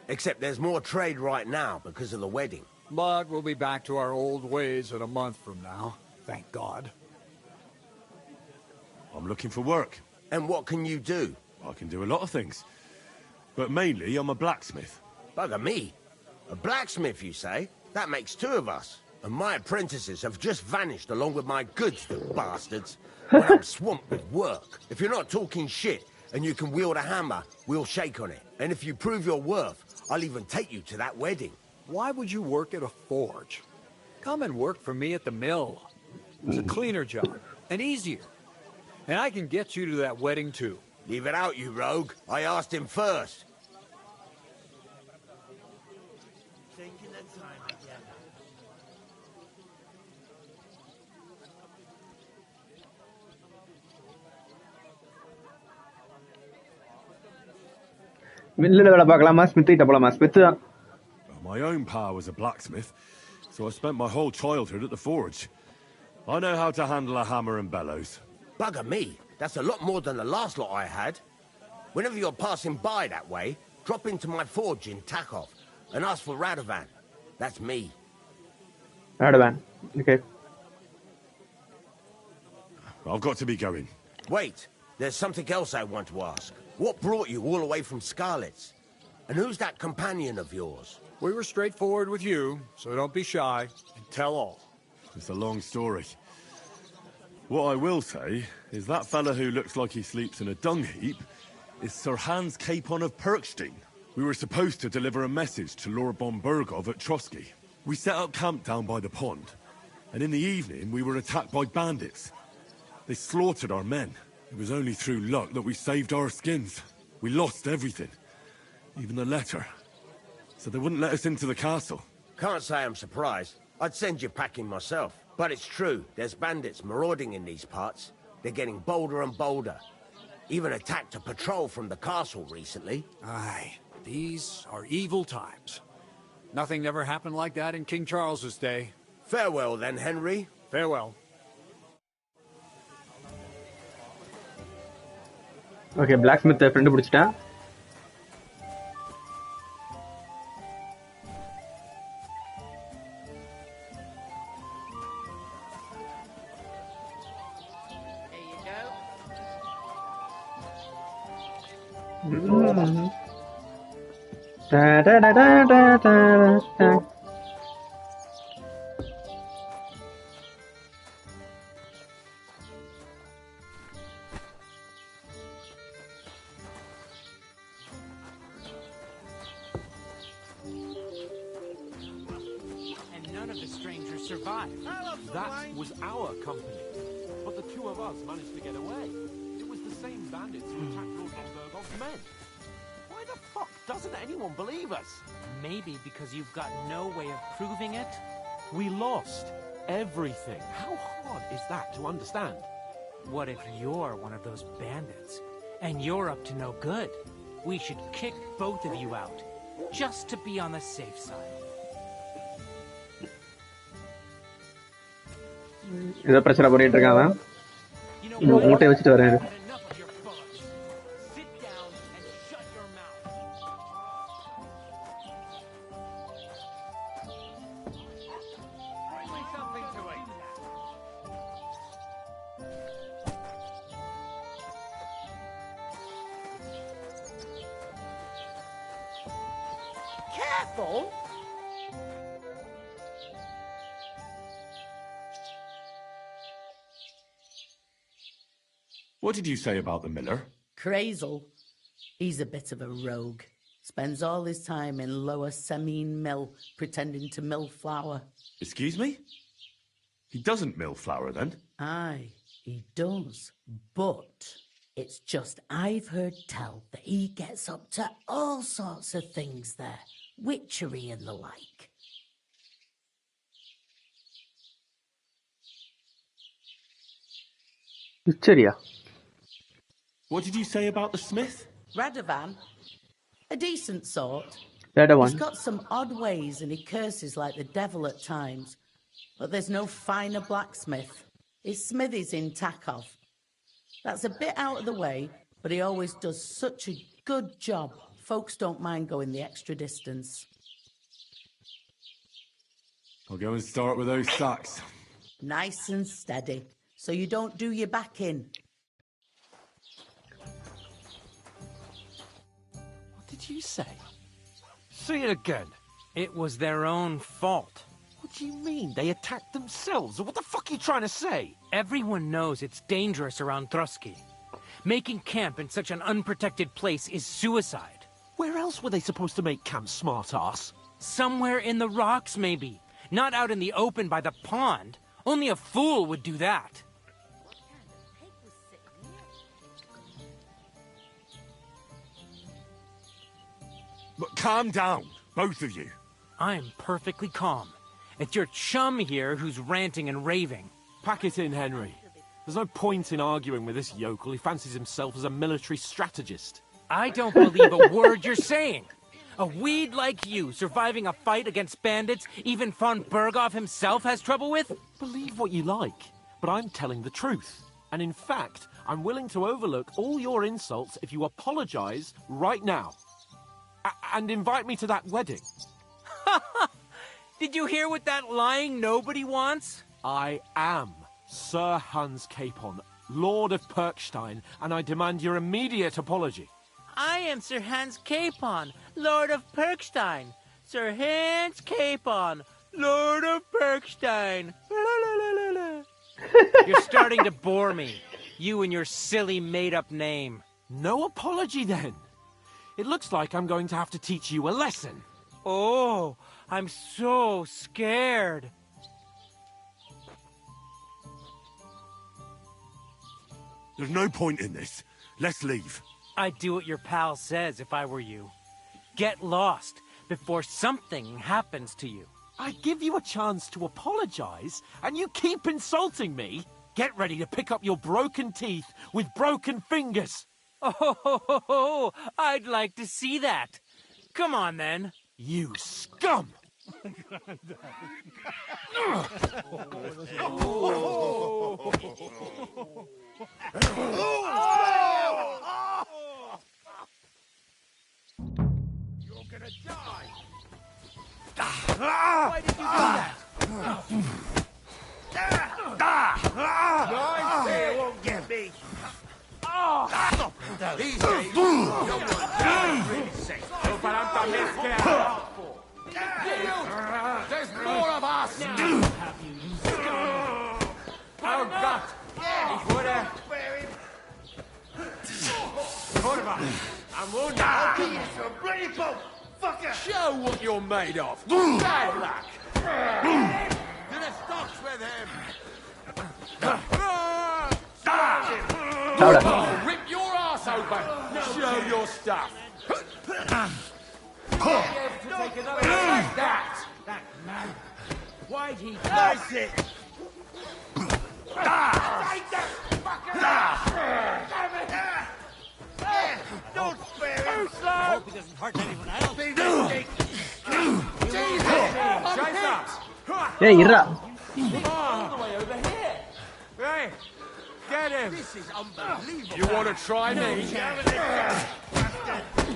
Except there's more trade right now because of the wedding. But we'll be back to our old ways in a month from now. Thank God. I'm looking for work. And what can you do? I can do a lot of things. But mainly, I'm a blacksmith. Bugger me. A blacksmith, you say? That makes two of us. And my apprentices have just vanished along with my goods, the bastards. when I'm swamped with work. If you're not talking shit and you can wield a hammer, we'll shake on it. And if you prove your worth, I'll even take you to that wedding. Why would you work at a forge? Come and work for me at the mill. It's a cleaner job, and easier. And I can get you to that wedding, too. Leave it out, you rogue. I asked him first. Taking the time again. My own pa was a blacksmith, so I spent my whole childhood at the forge. I know how to handle a hammer and bellows. Bugger me. That's a lot more than the last lot I had. Whenever you're passing by that way, drop into my forge in Takov and ask for Radovan. That's me. Radovan. Okay. I've got to be going. Wait, there's something else I want to ask. What brought you all the way from Scarlet's? And who's that companion of yours? We were straightforward with you, so don't be shy and tell all. It's a long story. What I will say is that fella who looks like he sleeps in a dung heap is Sir Hans Capon of Perkstein. We were supposed to deliver a message to Lord von Burgov at Trotsky. We set up camp down by the pond, and in the evening we were attacked by bandits. They slaughtered our men. It was only through luck that we saved our skins. We lost everything, even the letter. So they wouldn't let us into the castle. Can't say I'm surprised. I'd send you packing myself. But it's true, there's bandits marauding in these parts. They're getting bolder and bolder. Even attacked a patrol from the castle recently. Aye, these are evil times. Nothing never happened like that in King Charles's day. Farewell then, Henry. Farewell. Okay, blacksmith friend பிடிச்சிட்டேன். Da da da da da da da. And none of the strangers survived. That was our company. But the two of us managed to get away. It was the same bandits who attacked Lord von Burgov's men. Why the fuck doesn't anyone believe us? Maybe because you've got no way of proving it? We lost everything. How hard is that to understand? What if you're one of those bandits, and you're up to no good? We should kick both of you out, just to be on the safe side. ஏதோ பிரச்சனை பண்ணிட்டு இருக்கான் அவன். மூட்டை வச்சுட்டு வரேன். Careful! What did you say about the miller? Crazel. He's a bit of a rogue. Spends all his time in Lower Semine Mill, pretending to mill flour. Excuse me? He doesn't mill flour, then? Aye, he does. But it's just I've heard tell that he gets up to all sorts of things there. Witchery and the like. Witchery? What did you say about the smith? Radovan. A decent sort. Radovan. He's got some odd ways and he curses like the devil at times. But there's no finer blacksmith. His smithy's in Takov. That's a bit out of the way, but he always does such a good job. Folks don't mind going the extra distance. I'll go and start with those sacks. Nice and steady, so you don't do your back in. What did you say? Say it again. It was their own fault. What do you mean? They attacked themselves? What the fuck are you trying to say? Everyone knows it's dangerous around Trotsky. Making camp in such an unprotected place is suicide. Where else were they supposed to make camp, smart-ass? Somewhere in the rocks, maybe. Not out in the open by the pond. Only a fool would do that. But calm down, both of you. I'm perfectly calm. It's your chum here who's ranting and raving. Pack it in, Henry. There's no point in arguing with this yokel. He fancies himself as a military strategist. I don't believe a word you're saying. A weed like you surviving a fight against bandits even von Berghoff himself has trouble with? Believe what you like, but I'm telling the truth. And in fact, I'm willing to overlook all your insults if you apologize right now. And invite me to that wedding. Did you hear what that lying nobody wants? I am Sir Hans Capon, Lord of Perkstein, and I demand your immediate apology. I am Sir Hans Capon, Lord of Perkstein. Sir Hans Capon, Lord of Perkstein. You're starting to bore me. You and your silly made-up name. No apology, then. It looks like I'm going to have to teach you a lesson. Oh, I'm so scared. There's no point in this. Let's leave. I'd do what your pal says if I were you. Get lost before something happens to you. I give you a chance to apologize, and you keep insulting me. Get ready to pick up your broken teeth with broken fingers. Oh, I'd like to see that. Come on, then. You scum! You're gonna die! Why did you do that? Yours there won't get me. These days, no one's really safe. There's more of us! Oh, God! Ich wurde... I'm wounded. I'll kill you, so bloody boat! Fucker! Show what you're made of! Bad luck! To the stocks with him! I'll rip your ass open! Show your stuff! Take another like that! That man! Why'd he place it? Take that fucker! Don't spare him! I hope he doesn't hurt anyone else! Hey, Irra. All the way over here! Hey! Get him! This is unbelievable! You want to try me?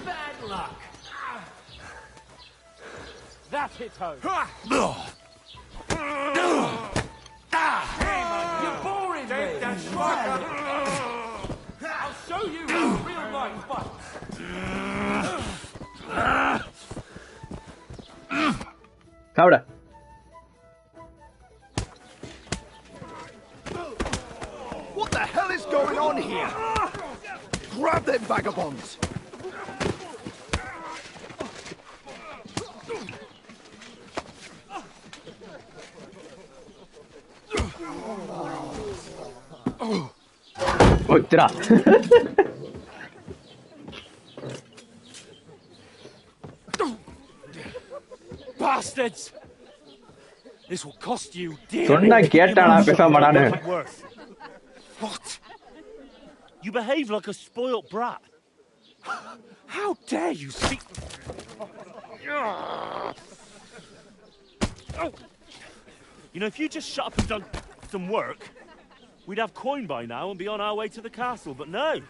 Bad luck! That hit home. You're boring me! Take that fucker! I'll show you a real life fight! Cabra. What the hell is going on here? Grab them vagabonds! Oh, tira. Bastards! This will cost you dear. Sonna ketana pesa madanu. What? You behave like a spoilt brat. How dare you speak? You know, if you just shut up and done some work, we'd have coin by now and be on our way to the castle. But no,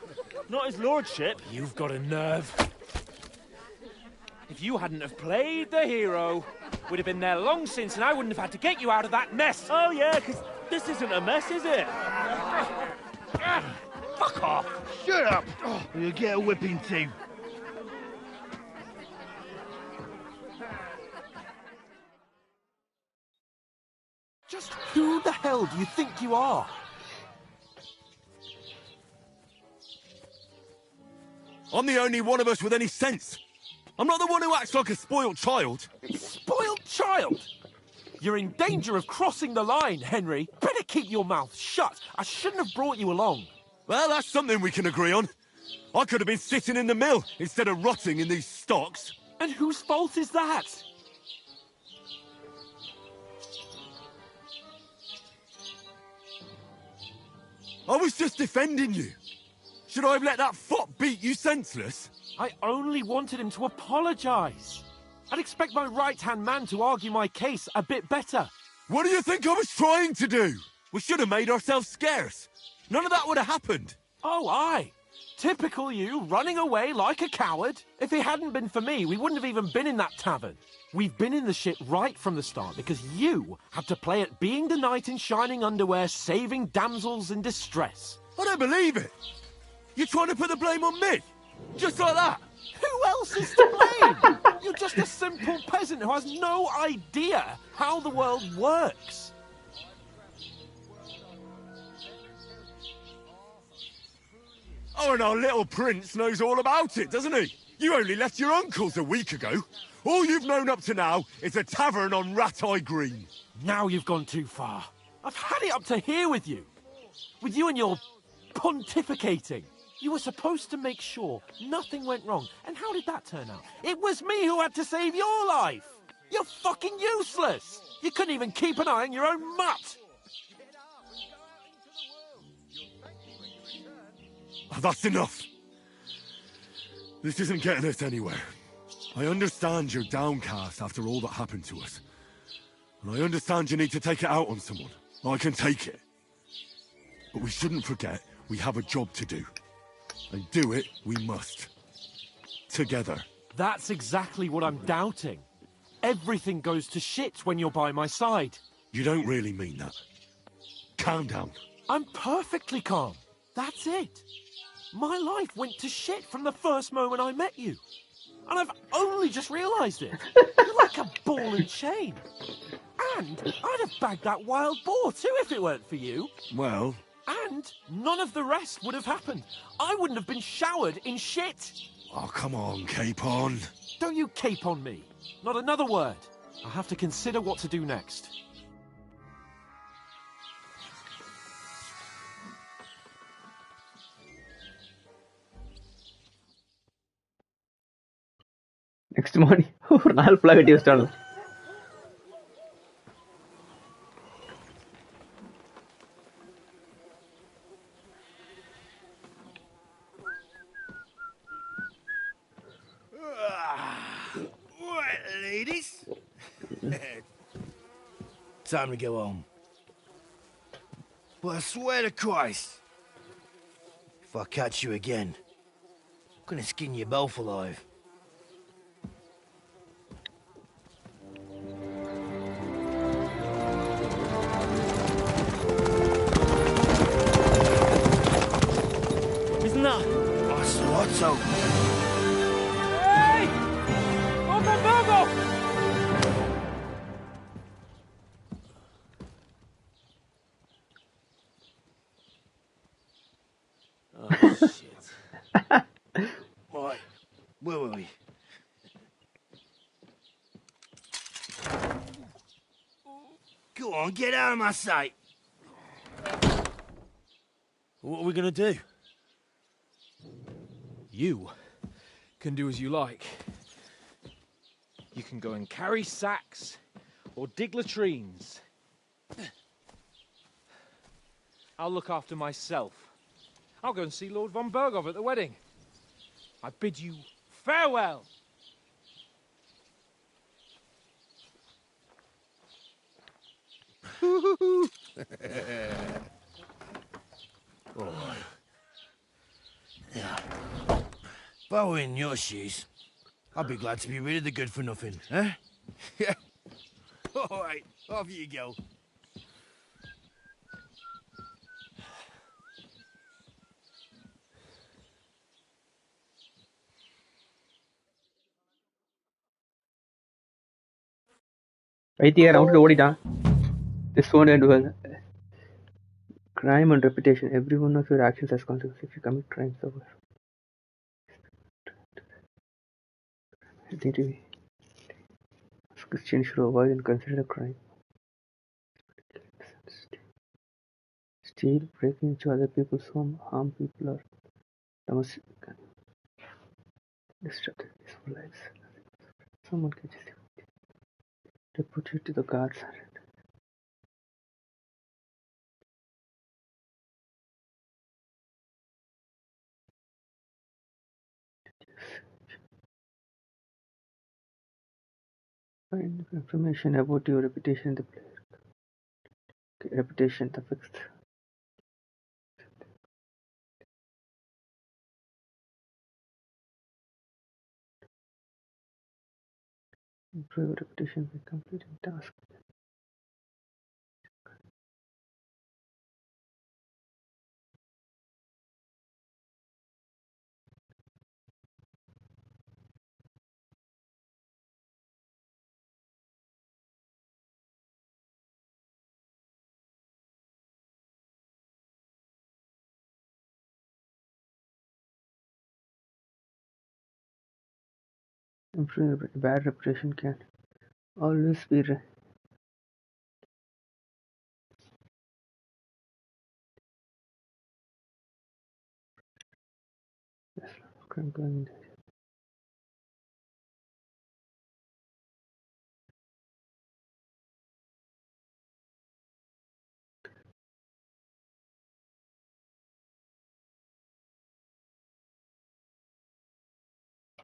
not his lordship. You've got a nerve. If you hadn't have played the hero, we'd have been there long since, and I wouldn't have had to get you out of that mess. Oh yeah, because this isn't a mess, is it? Fuck off! Shut up! You'll get a whipping too. Just who the hell do you think you are? I'm the only one of us with any sense. I'm not the one who acts like a spoiled child. Spoiled child? You're in danger of crossing the line, Henry. Better keep your mouth shut. I shouldn't have brought you along. Well, that's something we can agree on. I could have been sitting in the mill instead of rotting in these stocks. And whose fault is that? I was just defending you. Should I have let that fop beat you senseless? I only wanted him to apologise. I'd expect my right-hand man to argue my case a bit better. What do you think I was trying to do? We should have made ourselves scarce. None of that would have happened. Oh, aye. Typical you, running away like a coward. If it hadn't been for me, we wouldn't have even been in that tavern. We've been in the shit right from the start because you had to play at being the knight in shining underwear, saving damsels in distress. I don't believe it. You're trying to put the blame on me? Just like that? Who else is to blame? You're just a simple peasant who has no idea how the world works. Oh, and our little prince knows all about it, doesn't he? You only left your uncle's a week ago. All you've known up to now is a tavern on Rat-Eye Green. Now you've gone too far. I've had it up to here with you. With you and your pontificating. You were supposed to make sure nothing went wrong. And how did that turn out? It was me who had to save your life. You're fucking useless. You couldn't even keep an eye on your own mutt. Oh, that's enough. This isn't getting us anywhere. I understand you're downcast after all that happened to us. And I understand you need to take it out on someone. I can take it. But we shouldn't forget we have a job to do. And do it we must. Together. That's exactly what I'm doubting. Everything goes to shit when you're by my side. You don't really mean that. Calm down. I'm perfectly calm. That's it. My life went to shit from the first moment I met you. And I've only just realised it. You're like a ball and chain. And I'd have bagged that wild boar too if it weren't for you. Well... And none of the rest would have happened. I wouldn't have been showered in shit. Oh, come on, Capon. Don't you cape on me. Not another word. I have to consider what to do next. Next morning, ஒரு நாள் ஃபுல்லா வெட்டி வச்சிட்டாங்க. Right, ladies. Time to go home. But I swear to Christ, if I catch you again, I'm gonna skin you both alive. Indha! Otto! Hey! On the burger! Oh, shit. Right, where were we? Go on, get out of my sight. What are we gonna do? You can do as you like. You can go and carry sacks or dig latrines. I'll look after myself. I'll go and see Lord von Berghoff at the wedding. I bid you farewell. Oh. Yeah. If I were in your shoes, I'd be glad to be rid of the good for nothing, eh? Yeah. All right, off you go. வைத்தியர் விட்டுட்டு ஓடிட்டான். This won't end well. Crime and reputation. Every one of your actions has consequences. If you commit crimes, over. Christians should avoid and consider a crime. Steal, break into other people's home, harm people, or domestic. Disrupt their peaceful lives. Someone catches you. They put you to the guards. Find information about your reputation in the player. Okay, reputation, the fixed. Improve your reputation by completing tasks. Improve your bad reputation can always be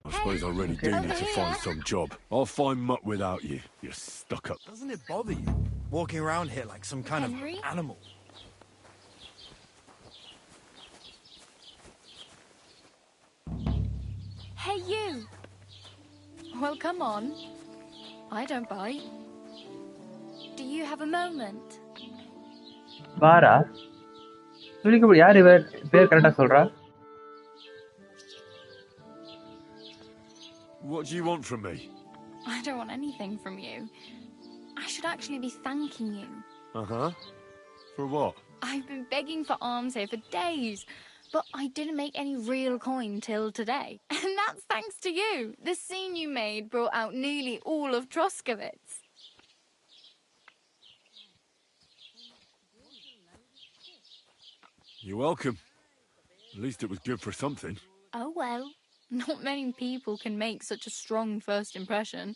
I suppose I really do need to find some job. I'll find mutt without you. You're stuck up. Doesn't it bother you, walking around here like some kind of animal? Hey, you! Well, come on. I don't bite. Do you have a moment? Vara. இவளுக்கு யார் இவர் பேர் கரெக்டா சொல்றா? What do you want from me? I don't want anything from you. I should actually be thanking you. Uh-huh. For what? I've been begging for alms here for days, but I didn't make any real coin till today. And that's thanks to you. The scene you made brought out nearly all of Troskowitz. You're welcome. At least it was good for something. Oh well. Not many people can make such a strong first impression.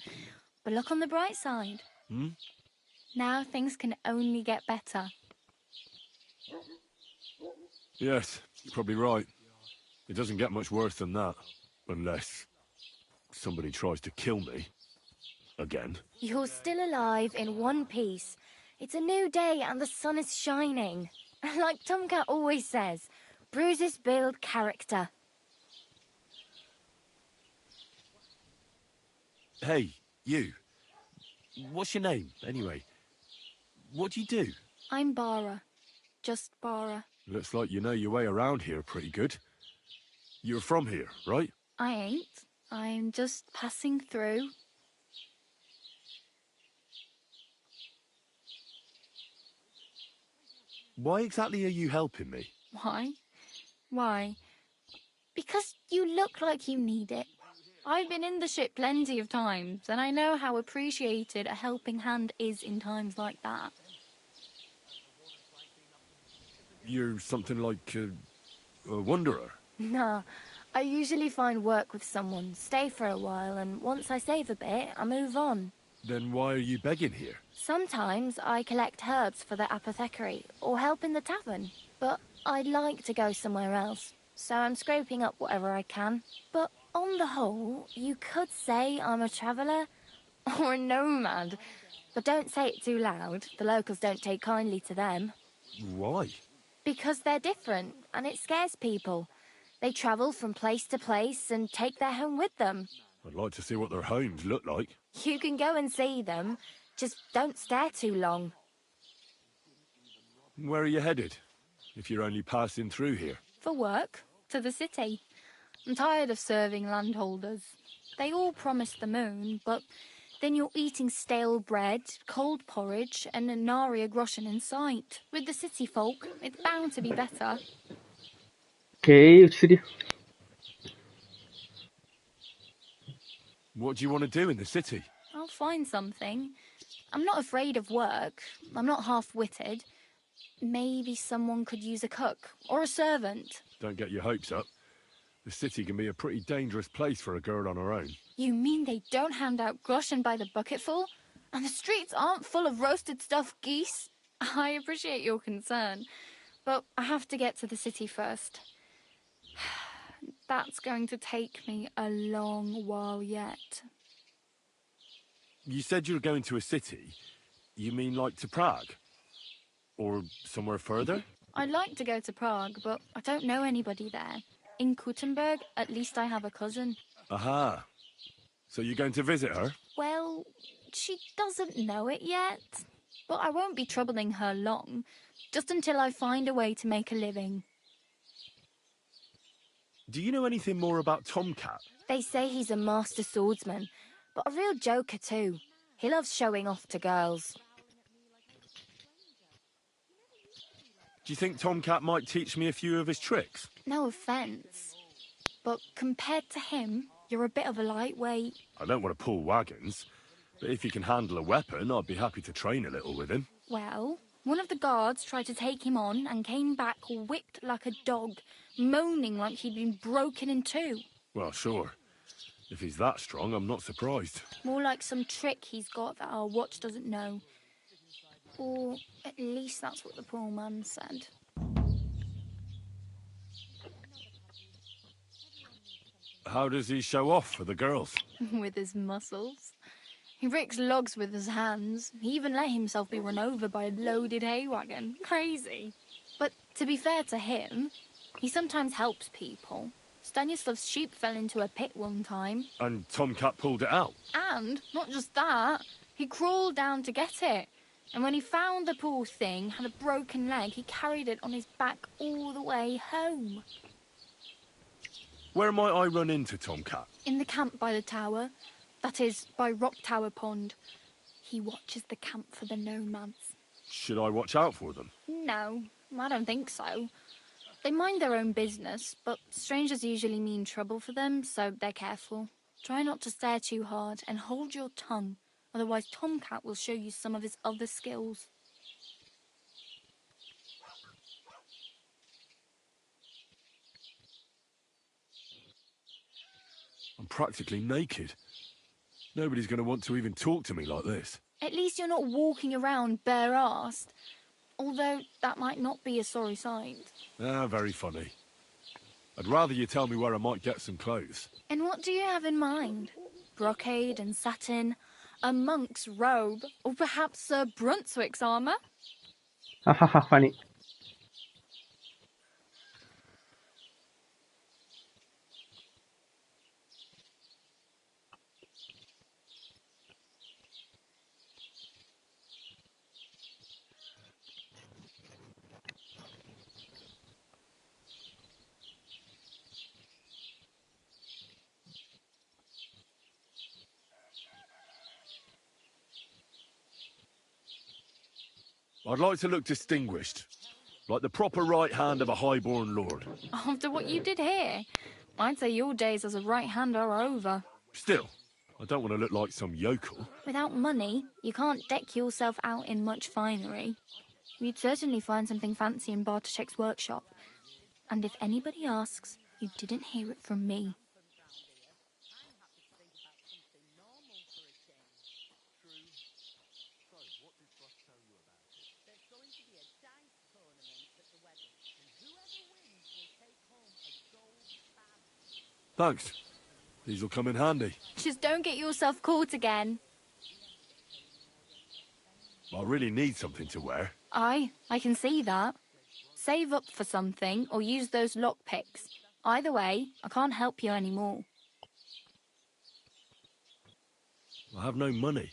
But look on the bright side. Hmm? Now things can only get better. Yes, you're probably right. It doesn't get much worse than that. Unless somebody tries to kill me. Again. You're still alive in one piece. It's a new day and the sun is shining. Like Tomcat always says, bruises build character. Hey, you. What's your name, anyway? What do you do? I'm Bara. Just Bara. Looks like you know your way around here pretty good. You're from here, right? I ain't. I'm just passing through. Why exactly are you helping me? Why? Why? Because you look like you need it. I've been in the ship plenty of times, and I know how appreciated a helping hand is in times like that. You're something like a wanderer? Nah, I usually find work with someone, stay for a while, and once I save a bit, I move on. Then why are you begging here? Sometimes I collect herbs for the apothecary, or help in the tavern, but I'd like to go somewhere else, so I'm scraping up whatever I can. But on the whole, you could say I'm a traveller, or a nomad. But don't say it too loud, the locals don't take kindly to them. Why? Because they're different, and it scares people. They travel from place to place and take their home with them. I'd like to see what their homes look like. You can go and see them, just don't stare too long. Where are you headed, if you're only passing through here? For work, to the city. I'm tired of serving landholders. They all promise the moon, but Then you're eating stale bread, cold porridge, and a nary a groschen in sight. With the city folk, it's bound to be better. Okay, city. What do you want to do in the city? I'll find something. I'm not afraid of work. I'm not half-witted. Maybe someone could use a cook or a servant. Don't get your hopes up. The city can be a pretty dangerous place for a girl on her own. You mean they don't hand out groschen by the bucketful? And the streets aren't full of roasted stuffed geese? I appreciate your concern, but I have to get to the city first. That's going to take me a long while yet. You said you were going to a city. You mean like to Prague? Or somewhere further? I'd like to go to Prague, but I don't know anybody there. In Kuttenberg, at least I have a cousin. Aha. So you're going to visit her? Well, she doesn't know it yet. But I won't be troubling her long, just until I find a way to make a living. Do you know anything more about Tomcat? They say he's a master swordsman, but a real joker too. He loves showing off to girls. Do you think Tomcat might teach me a few of his tricks? No offence, but compared to him, you're a bit of a lightweight. I don't want to pull wagons, but if he can handle a weapon, I'd be happy to train a little with him. Well, one of the guards tried to take him on and came back whipped like a dog, moaning like he'd been broken in two. Well, sure. If he's that strong, I'm not surprised. More like some trick he's got that our watch doesn't know. Or at least that's what the poor man said. How does he show off for the girls? With his muscles. He ricks logs with his hands. He even let himself be run over by a loaded hay wagon. Crazy. But to be fair to him, he sometimes helps people. Stanislav's sheep fell into a pit one time. And Tomcat pulled it out? And, not just that, he crawled down to get it. And when he found the poor thing had a broken leg, he carried it on his back all the way home. Where might I run into Tomcat? In the camp by the tower. That is, by Rock Tower Pond. He watches the camp for the nomads. Should I watch out for them? No, I don't think so. They mind their own business, but strangers usually mean trouble for them, so they're careful. Try not to stare too hard and hold your tongue. Otherwise, Tomcat will show you some of his other skills. I'm practically naked. Nobody's going to want to even talk to me like this. At least you're not walking around bare-assed. Although, that might not be a sorry sight. Ah, very funny. I'd rather you tell me where I might get some clothes. And what do you have in mind? Brocade and satin? A monk's robe? Or perhaps Sir Brunswick's armour? Hahaha, funny. I'd like to look distinguished, like the proper right hand of a highborn lord. After what you did here, I'd say your days as a right-hand are over. Still, I don't want to look like some yokel. Without money, you can't deck yourself out in much finery. You'd certainly find something fancy in Bartoszek's workshop. And if anybody asks, you didn't hear it from me. Thanks. These will come in handy. Just don't get yourself caught again. I really need something to wear. I can see that. Save up for something or use those lockpicks. Either way, I can't help you anymore. I have no money.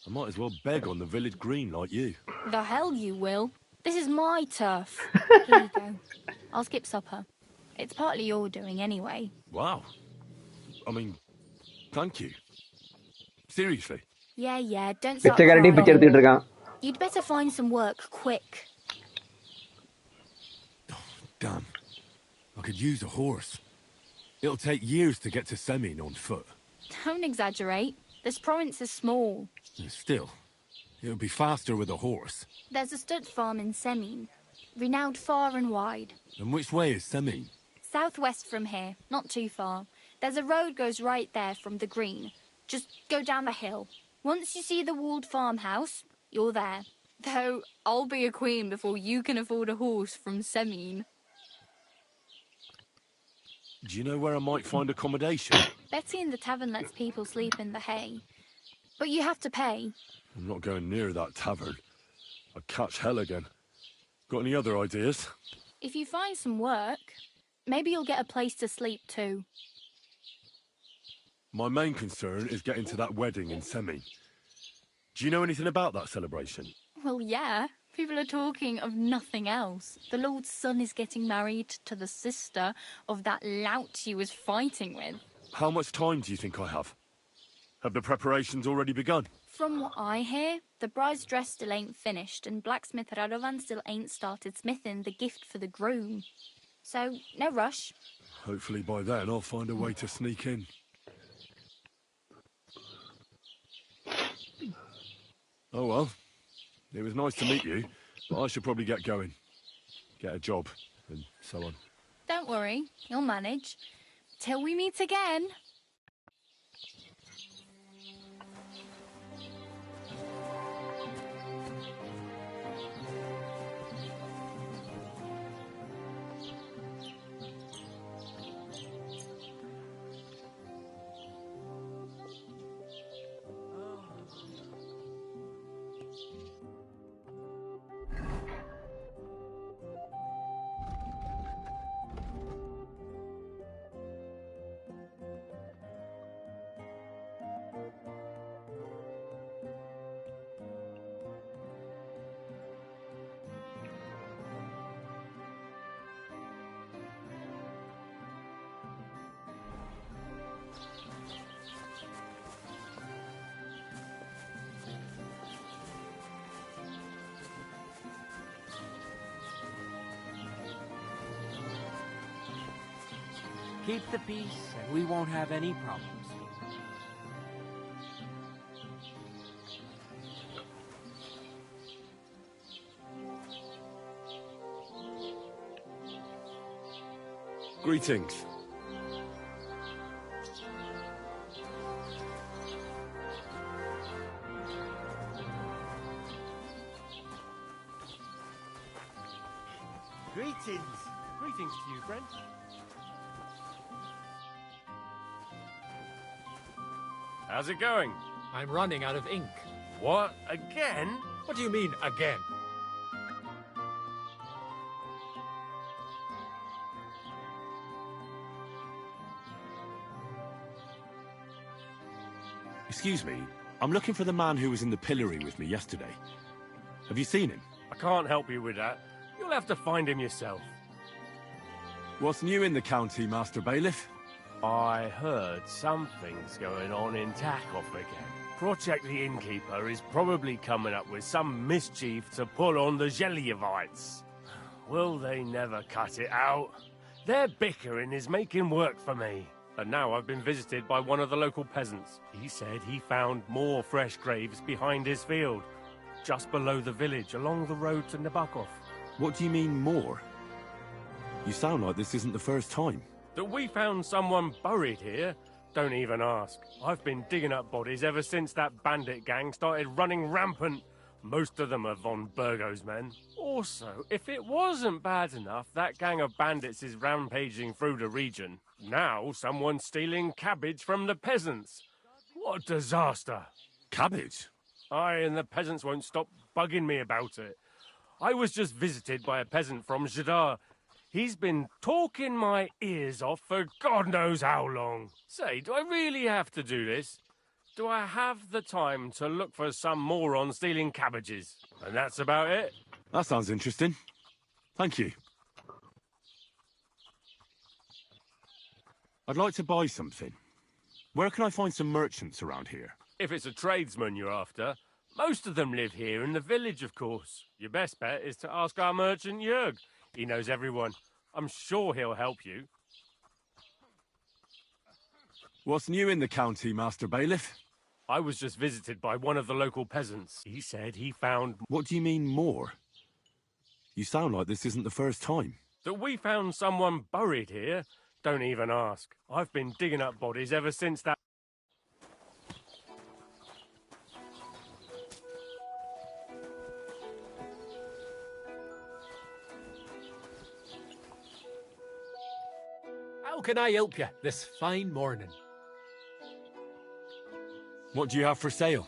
I might as well beg on the village green like you. The hell you will. This is my turf. Here you go. I'll skip supper. It's partly your doing anyway. Wow. I mean, thank you. Seriously? Yeah, don't start பிச்சைக்காரட்டி பிச்சை crying. எடுத்துக்கிட்டு இருக்கான். You'd better find some work, quick. Damn. I could use a horse. It'll take years to get to Semin on foot. Don't exaggerate. This province is small. Still, it'll be faster with a horse. There's a stud farm in Semin, renowned far and wide. And which way is Semin? Southwest from here, not too far. There's a road goes right there from the green. Just go down the hill. Once you see the walled farmhouse, you're there. Though, I'll be a queen before you can afford a horse from Semin. Do you know where I might find accommodation? Betty in the tavern lets people sleep in the hay. But you have to pay. I'm not going near that tavern. I'd catch hell again. Got any other ideas? If you find some work, maybe you'll get a place to sleep too. My main concern is getting to that wedding in Semin. Do you know anything about that celebration? Well, yeah. People are talking of nothing else. The Lord's son is getting married to the sister of that lout he was fighting with. How much time do you think I have? Have the preparations already begun? From what I hear, the bride's dress still ain't finished, and blacksmith Radovan still ain't started smithing the gift for the groom. So, no rush. Hopefully by then I'll find a way to sneak in. Oh well. It was nice to meet you, but I should probably get going. Get a job, and so on. Don't worry, you'll manage. Till we meet again. Keep the peace, and we won't have any problems. Greetings. Greetings. Greetings to you, friend. How's it going? I'm running out of ink. What? Again? What do you mean, again? Excuse me, I'm looking for the man who was in the pillory with me yesterday. Have you seen him? I can't help you with that. You'll have to find him yourself. What's new in the county, Master Bailiff? I heard something's going on in Takoff again. Project the Innkeeper is probably coming up with some mischief to pull on the Zelievites. Will they never cut it out? Their bickering is making work for me. And now I've been visited by one of the local peasants. He said he found more fresh graves behind his field, just below the village, along the road to Nabokov. What do you mean, more? You sound like this isn't the first time. That we found someone buried here? Don't even ask. I've been digging up bodies ever since that bandit gang started running rampant. Most of them are von Burgo's men. Also, if it wasn't bad enough, that gang of bandits is rampaging through the region. Now someone's stealing cabbage from the peasants. What a disaster. Cabbage? Aye, and the peasants won't stop bugging me about it. I was just visited by a peasant from Jadar. He's been talking my ears off for God knows how long. Say, do I really have to do this? Do I have the time to look for some moron stealing cabbages? And that's about it. That sounds interesting. Thank you. I'd like to buy something. Where can I find some merchants around here? If it's a tradesman you're after, most of them live here in the village, of course. Your best bet is to ask our merchant Jörg. He knows everyone. I'm sure he'll help you. What's new in the county, Master Bailiff? I was just visited by one of the local peasants. He said he found... What do you mean, more? You sound like this isn't the first time. That we found someone buried here? Don't even ask. I've been digging up bodies ever since that... How can I help you this fine morning? What do you have for sale?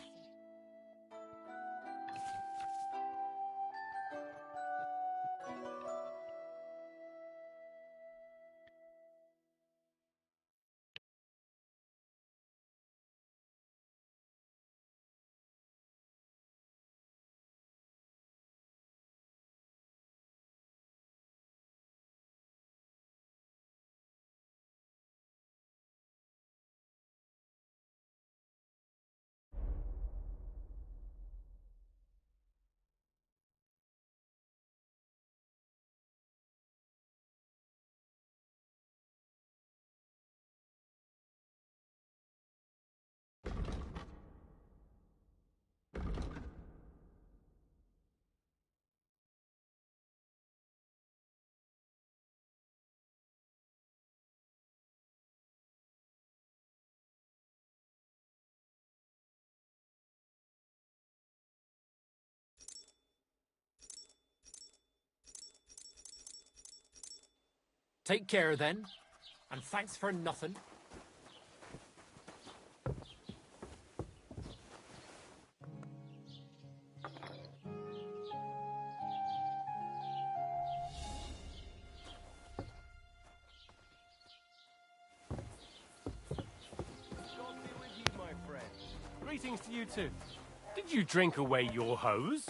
Take care then, and thanks for nothing. Greetings to you too. Did you drink away your hose?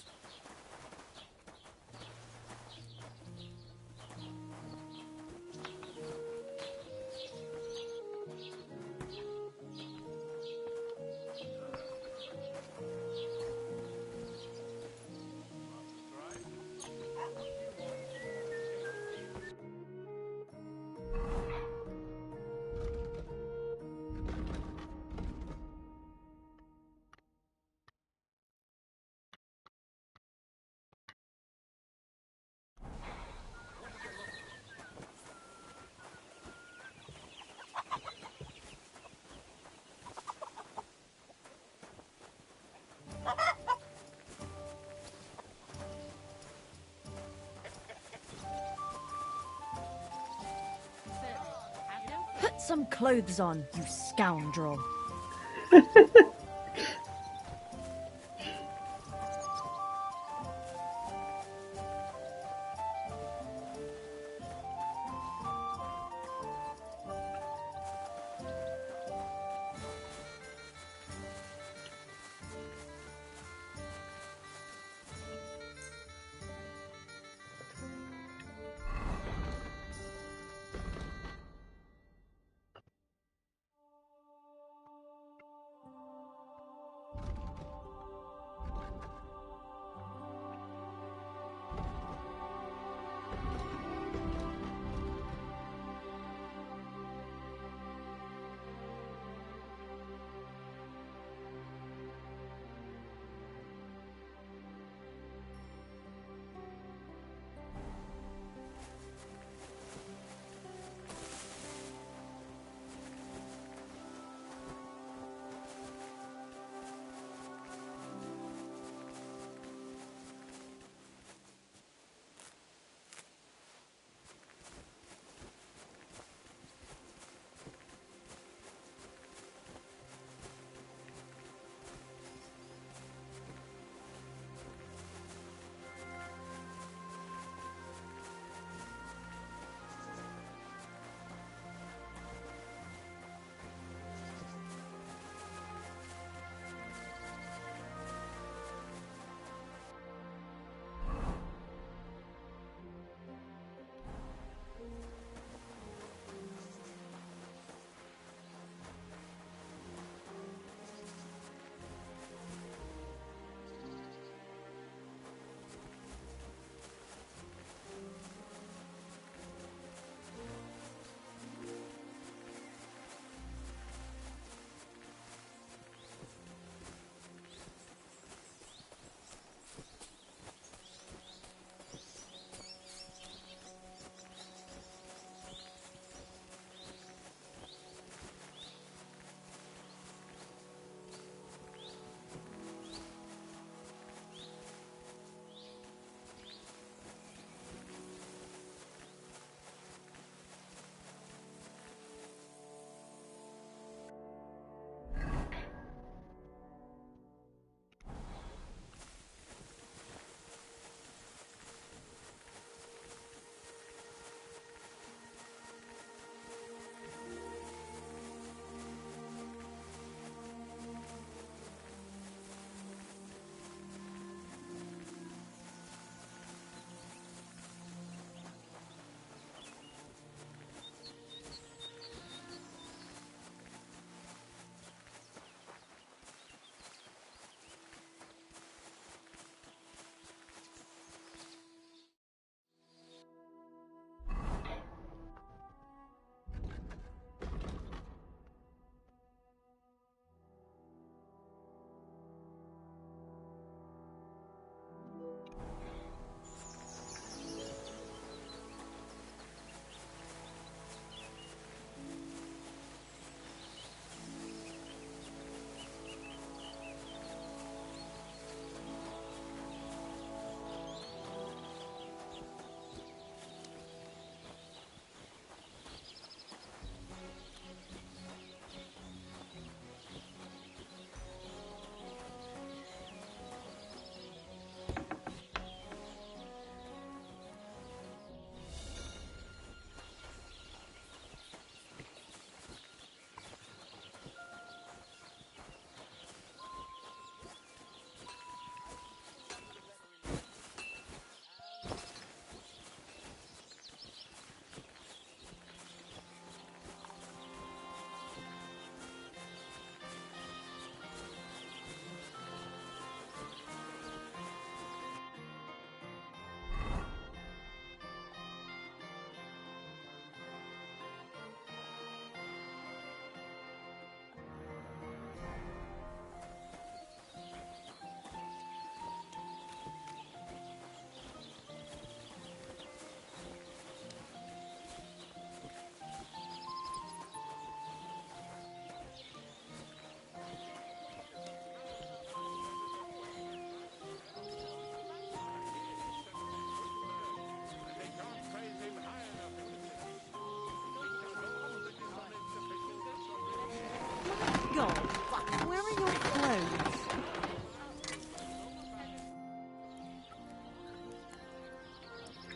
Put some clothes on, you scoundrel.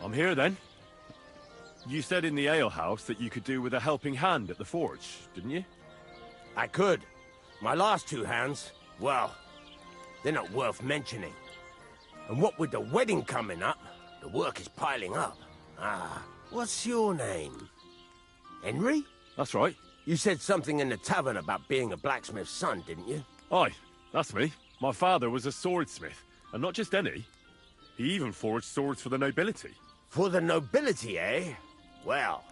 I'm here then. You said in the alehouse that you could do with a helping hand at the forge, didn't you? I could. My last 2 hands, well, they're not worth mentioning. And what with the wedding coming up, the work is piling up. Ah, what's your name? Henry? That's right. You said something in the tavern about being a blacksmith's son, didn't you? Aye, that's me. My father was a swordsmith, and not just any. He even forged swords for the nobility. For the nobility, eh? Well,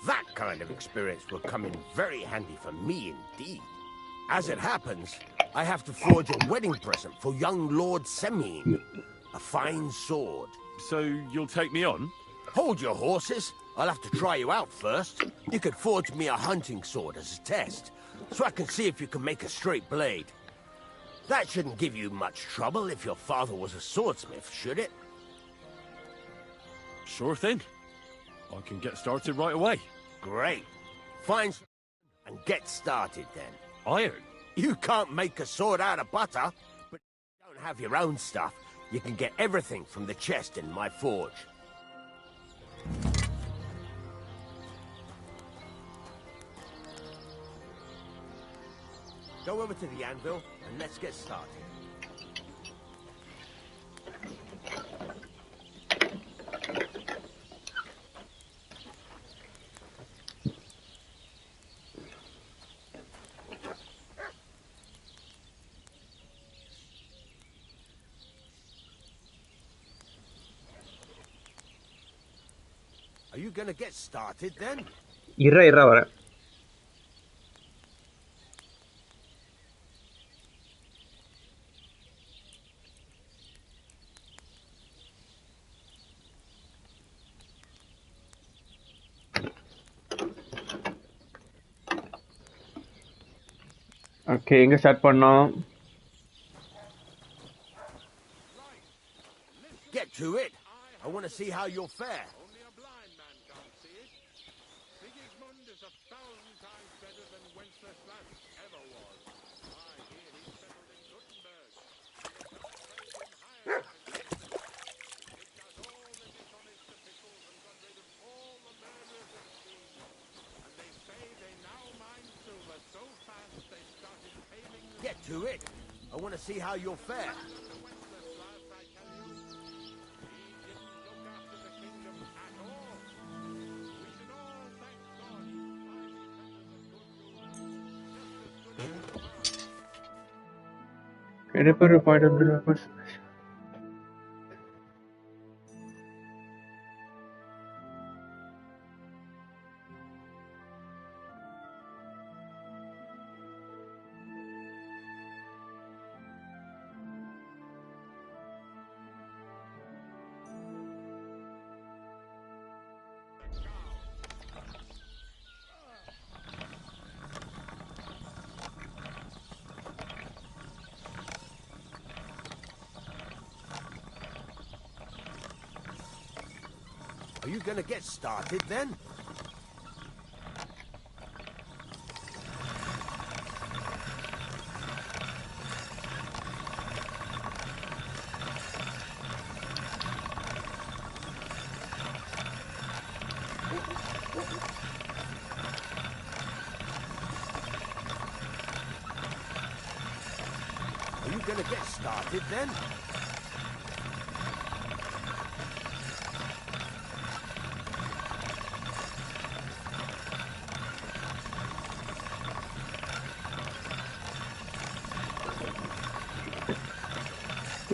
that kind of experience will come in very handy for me indeed. As it happens, I have to forge a wedding present for young Lord Semine. A fine sword. So you'll take me on? Hold your horses. I'll have to try you out first. You could forge me a hunting sword as a test, so I can see if you can make a straight blade. That shouldn't give you much trouble if your father was a swordsmith, should it? Sure thing. I can get started right away. Great. Find and get started then. Iron? You can't make a sword out of butter, but if you don't have your own stuff, you can get everything from the chest in my forge. Go over to the anvil and let's get started. Are you gonna get started then? Irra vara. Okay, எங்க start பண்ணோம்? Get to it. I want to see how you'll fare. Only a blind man can't see it. Sigismund is 1,000 times better than Wenceslas ever was. I hear he's settled in Gutenberg. It does all the dishonest epistles and got rid of all the murderers of Steve. And they say they now mine silver so fast they started paving the... Get to it. I want to see how you'll fare. Repair a point of the reverse. Are you going to get started then? Are you going to get started then?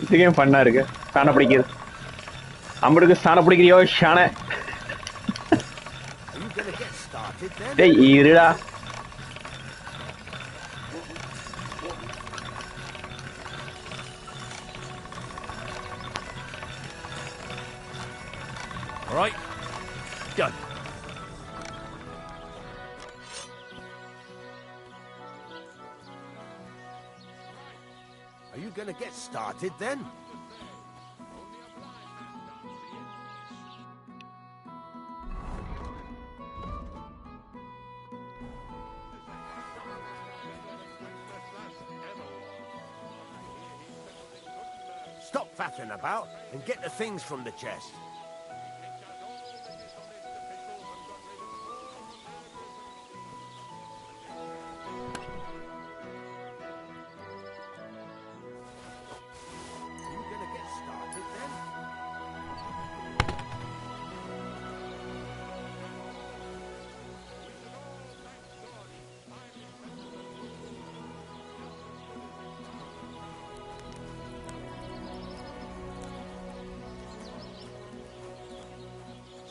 இது game ஃபன்னா இருக்கு. சாண பிடிக்கிறது. அம்படுக்கு சாண பிடிக்கிறியோ ஷான. டேய் இருடா. All right. Done. Are you going to get started then? Stop faffing about and get the things from the chest.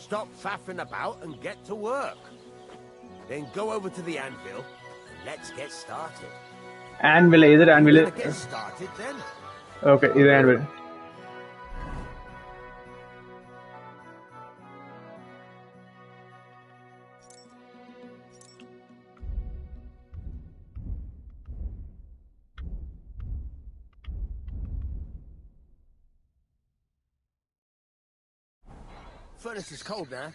stop faffing about and get to work. Then go over to the anvil and let's get started. Anvil, is it anvil? Get started then. Okay, is it anvil? Furnace is cold now.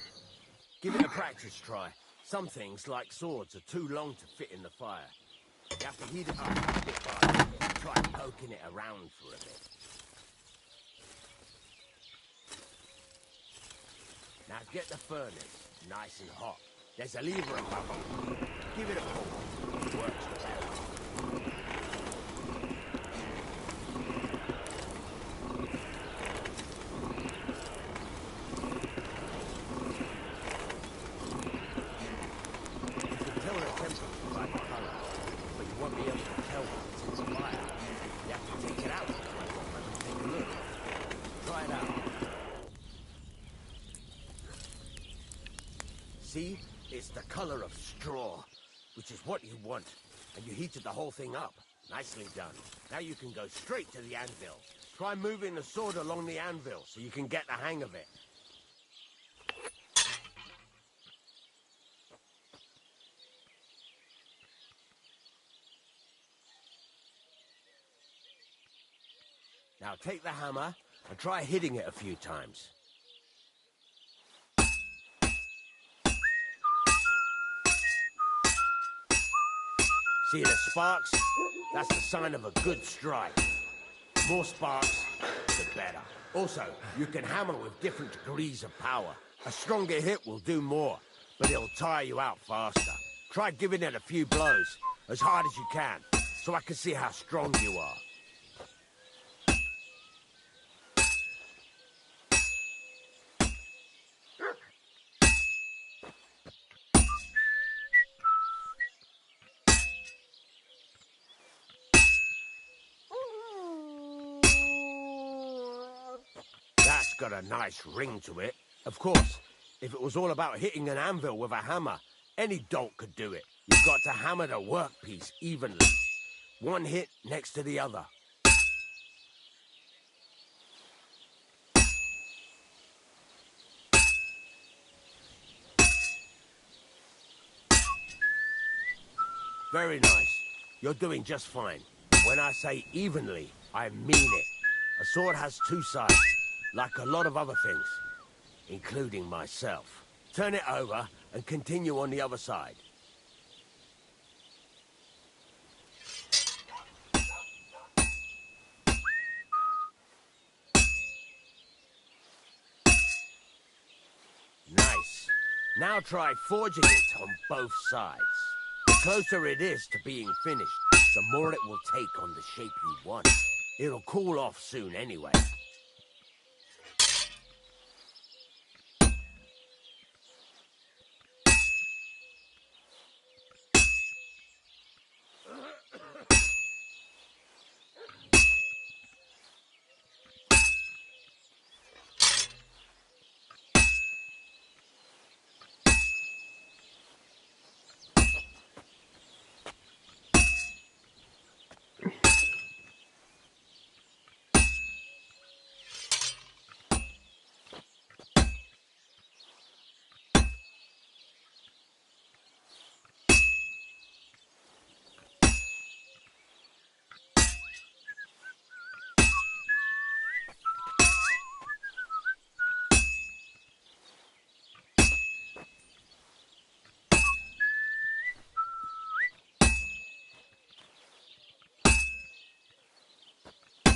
Give it a practice try. Some things, like swords, are too long to fit in the fire. You have to heat it up bit by bit. Try poking it around for a bit. Now get the furnace nice and hot. There's a lever above it. Give it a pull. It works better. See? It's the color of straw, which is what you want. And you heated the whole thing up. Nicely done. Now you can go straight to the anvil. Try moving the sword along the anvil so you can get the hang of it. Now take the hammer and try hitting it a few times. See the sparks? That's the sign of a good strike. More sparks, the better. Also, you can hammer with different degrees of power. A stronger hit will do more, but it'll tire you out faster. Try giving it a few blows, as hard as you can, so I can see how strong you are. Got a nice ring to it. Of course, if it was all about hitting an anvil with a hammer, any dolt could do it. You've got to hammer the workpiece evenly. One hit next to the other. Very nice. You're doing just fine. When I say evenly, I mean it. A sword has two sides. Like a lot of other things, including myself. Turn it over and continue on the other side. Nice. Now try forging it on both sides. The closer it is to being finished, the more it will take on the shape you want. It'll cool off soon anyway.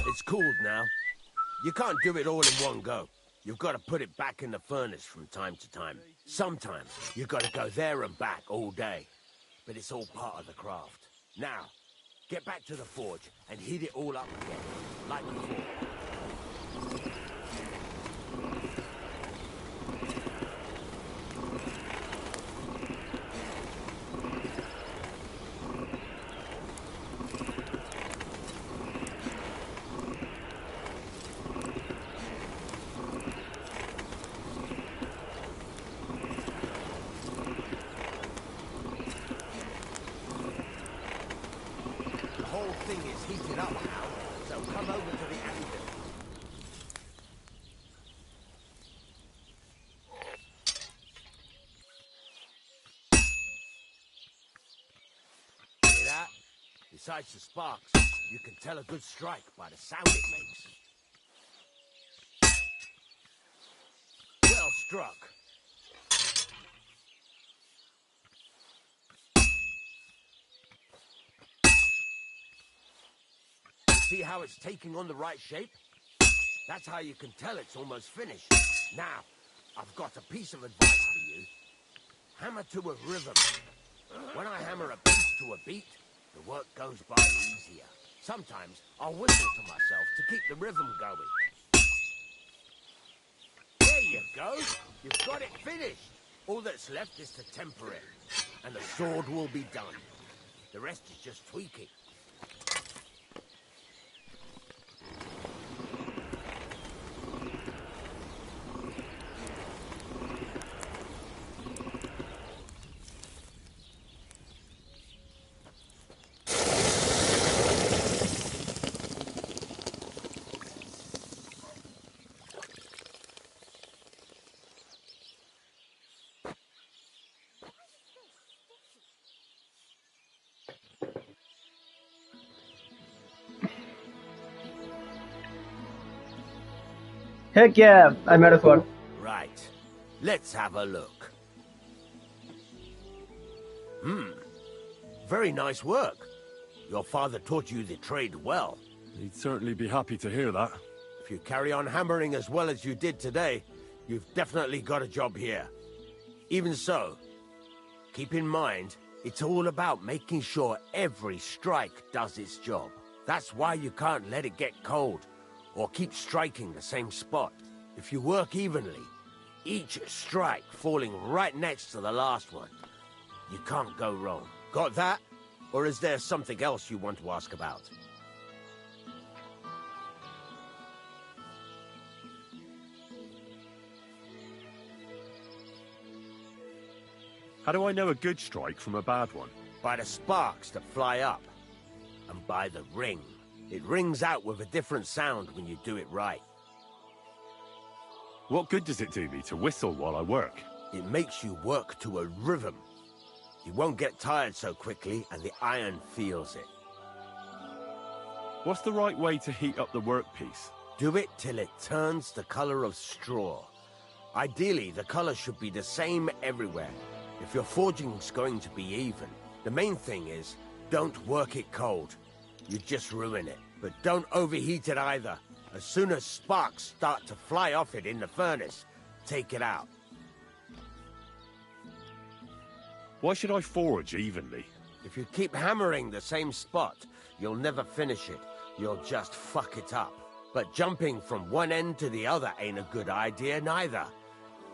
It's cooled now. You can't do it all in one go. You've got to put it back in the furnace from time to time. Sometimes you've got to go there and back all day. But it's all part of the craft. Now, get back to the forge and heat it all up again, like before. over to the anvil. Hear that? Besides the sparks, you can tell a good strike by the sound it makes. Well struck. See how it's taking on the right shape? That's how you can tell it's almost finished. Now, I've got a piece of advice for you. Hammer to a rhythm. When I hammer a piece to a beat, the work goes by easier. Sometimes I'll whistle to myself to keep the rhythm going. There you go. You've got it finished. All that's left is to temper it, and the sword will be done. The rest is just tweaking. Heck yeah, I made a sword. Right. Let's have a look. Very nice work. Your father taught you the trade well. He'd certainly be happy to hear that. If you carry on hammering as well as you did today, you've definitely got a job here. Even so, keep in mind, it's all about making sure every strike does its job. That's why you can't let it get cold, or keep striking the same spot. If you work evenly, each strike falling right next to the last one, you can't go wrong. Got that? Or is there something else you want to ask about? How do I know a good strike from a bad one? By the sparks that fly up, and by the ring. It rings out with a different sound when you do it right. What good does it do me to whistle while I work? It makes you work to a rhythm. You won't get tired so quickly, and the iron feels it. What's the right way to heat up the workpiece? Do it till it turns the color of straw. Ideally, the color should be the same everywhere. If your forging's going to be even, the main thing is, don't work it cold. You just ruin it. But don't overheat it either. As soon as sparks start to fly off it in the furnace, take it out. Why should I forge evenly? If you keep hammering the same spot, you'll never finish it. You'll just fuck it up. But jumping from one end to the other ain't a good idea neither.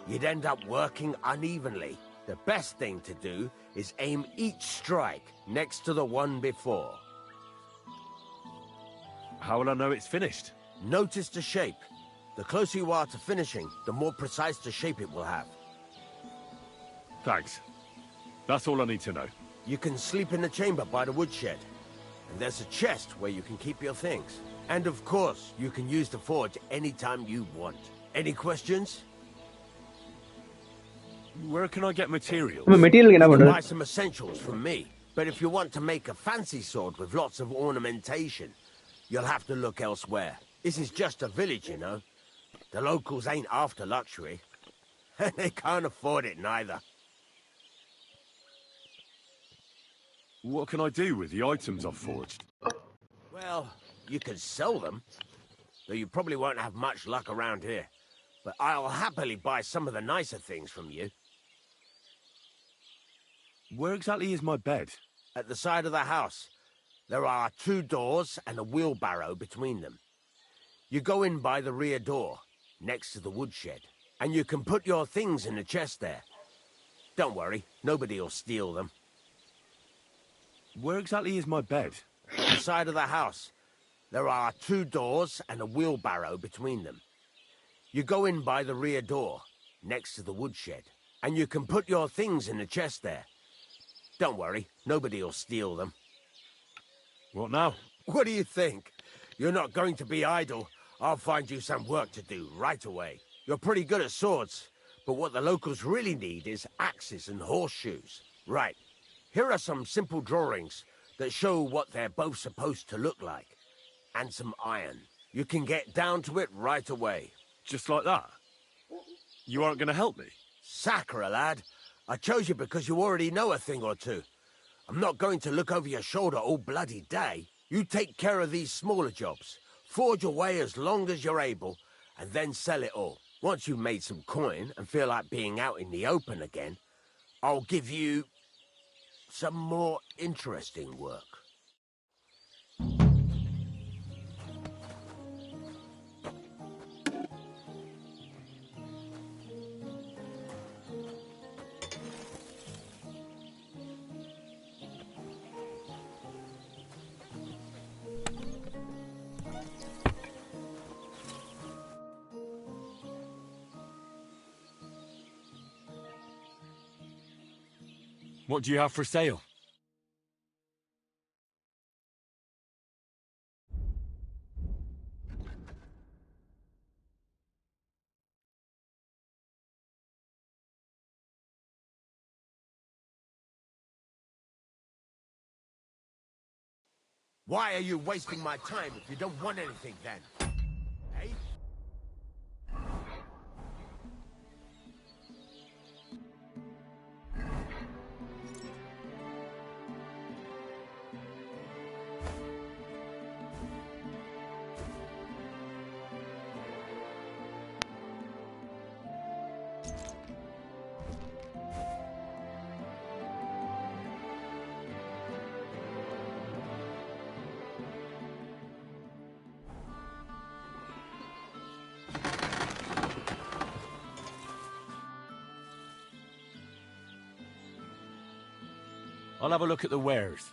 You'd end up working unevenly. The best thing to do is aim each strike next to the one before. How will I know it's finished? Notice the shape. The closer you are to finishing, the more precise the shape it will have. Thanks. That's all I need to know. You can sleep in the chamber by the woodshed. And there's a chest where you can keep your things. And of course, you can use the forge anytime you want. Any questions? Where can I get materials? Material you can buy some essentials from me. But if you want to make a fancy sword with lots of ornamentation, you'll have to look elsewhere. This is just a village, you know. The locals ain't after luxury. They can't afford it neither. What can I do with the items I've forged? Well, you can sell them, though you probably won't have much luck around here. But I'll happily buy some of the nicer things from you. Where exactly is my bed? At the side of the house. There are 2 doors and a wheelbarrow between them. You go in by the rear door, next to the woodshed, and you can put your things in the chest there. Don't worry, nobody'll steal them. Where exactly is my bed? At the side of the house. There are 2 doors and a wheelbarrow between them. You go in by the rear door, next to the woodshed, and you can put your things in the chest there. Don't worry, nobody'll steal them. What now? What do you think? you're not going to be idle, I'll find you some work to do right away. You're pretty good at swords, but what the locals really need is axes and horseshoes. Right, here are some simple drawings that show what they're both supposed to look like. And some iron. You can get down to it right away. Just like that? You aren't going to help me? Sacre, lad. I chose you because you already know a thing or two. I'm not going to look over your shoulder all bloody day. You take care of these smaller jobs. Forge away as long as you're able, and then sell it all. Once you've made some coin and feel like being out in the open again, I'll give you some more interesting work. What do you have for sale? Why are you wasting my time if you don't want anything then? Eh? I'll have a look at the wares.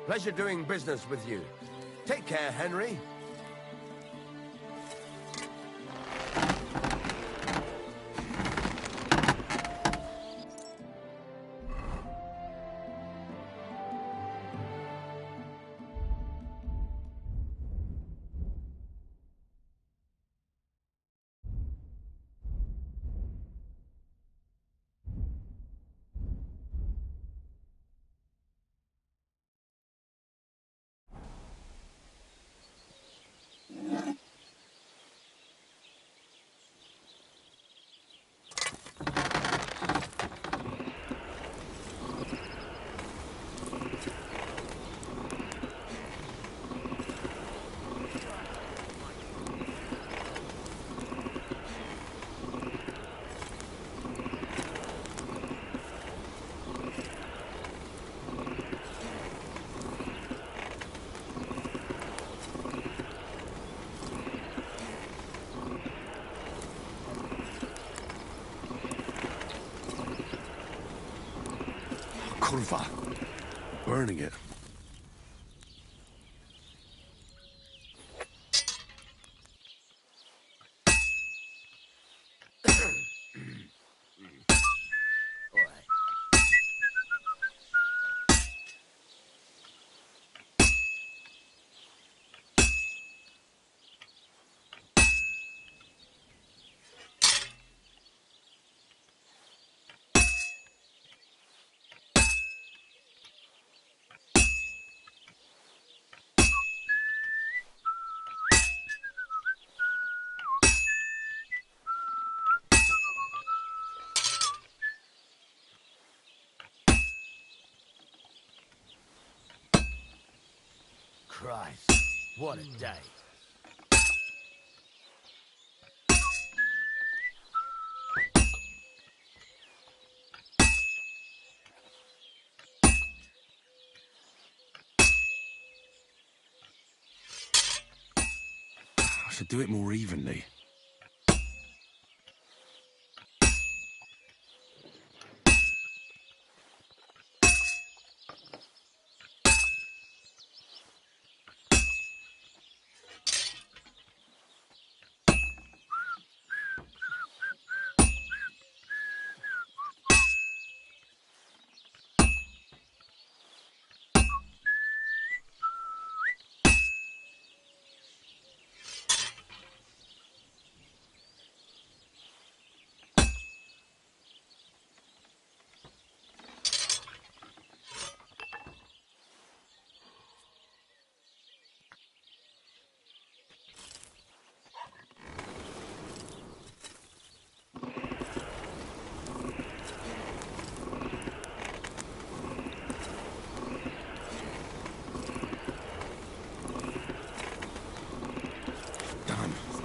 Pleasure doing business with you. Take care, Henry. Kurva. Burning it. Christ, what a day. I should do it more evenly.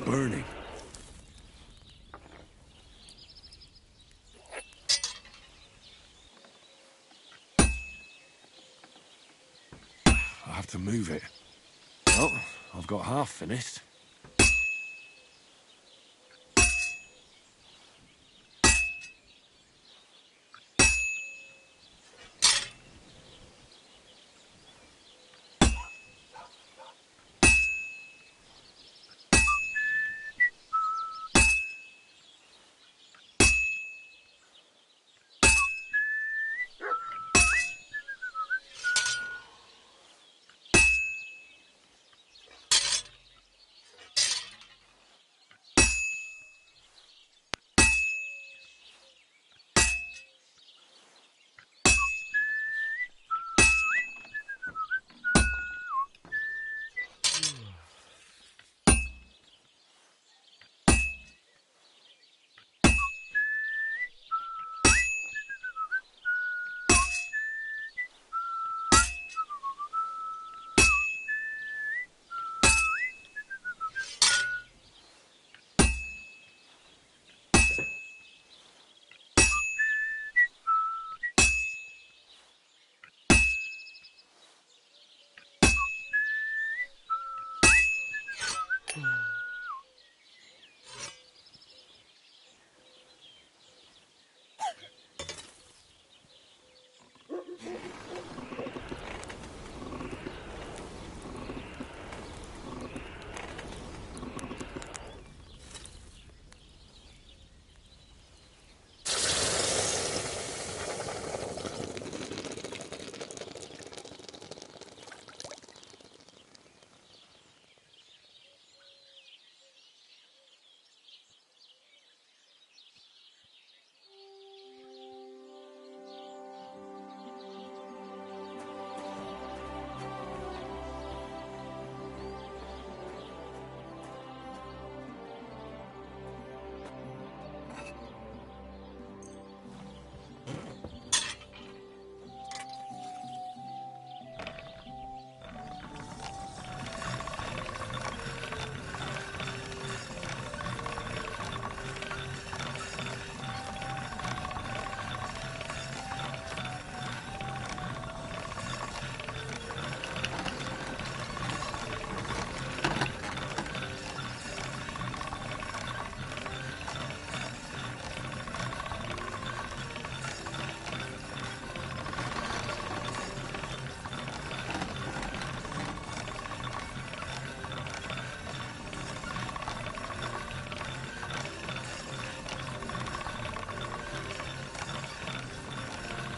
Burning. I have to move it. Well, I've got half finished.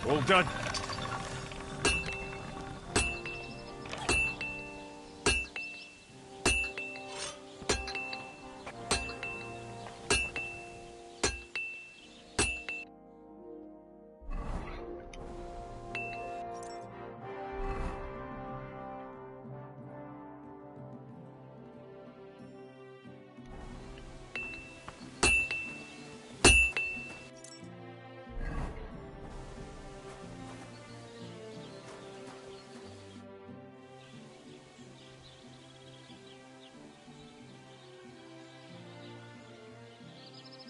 All done.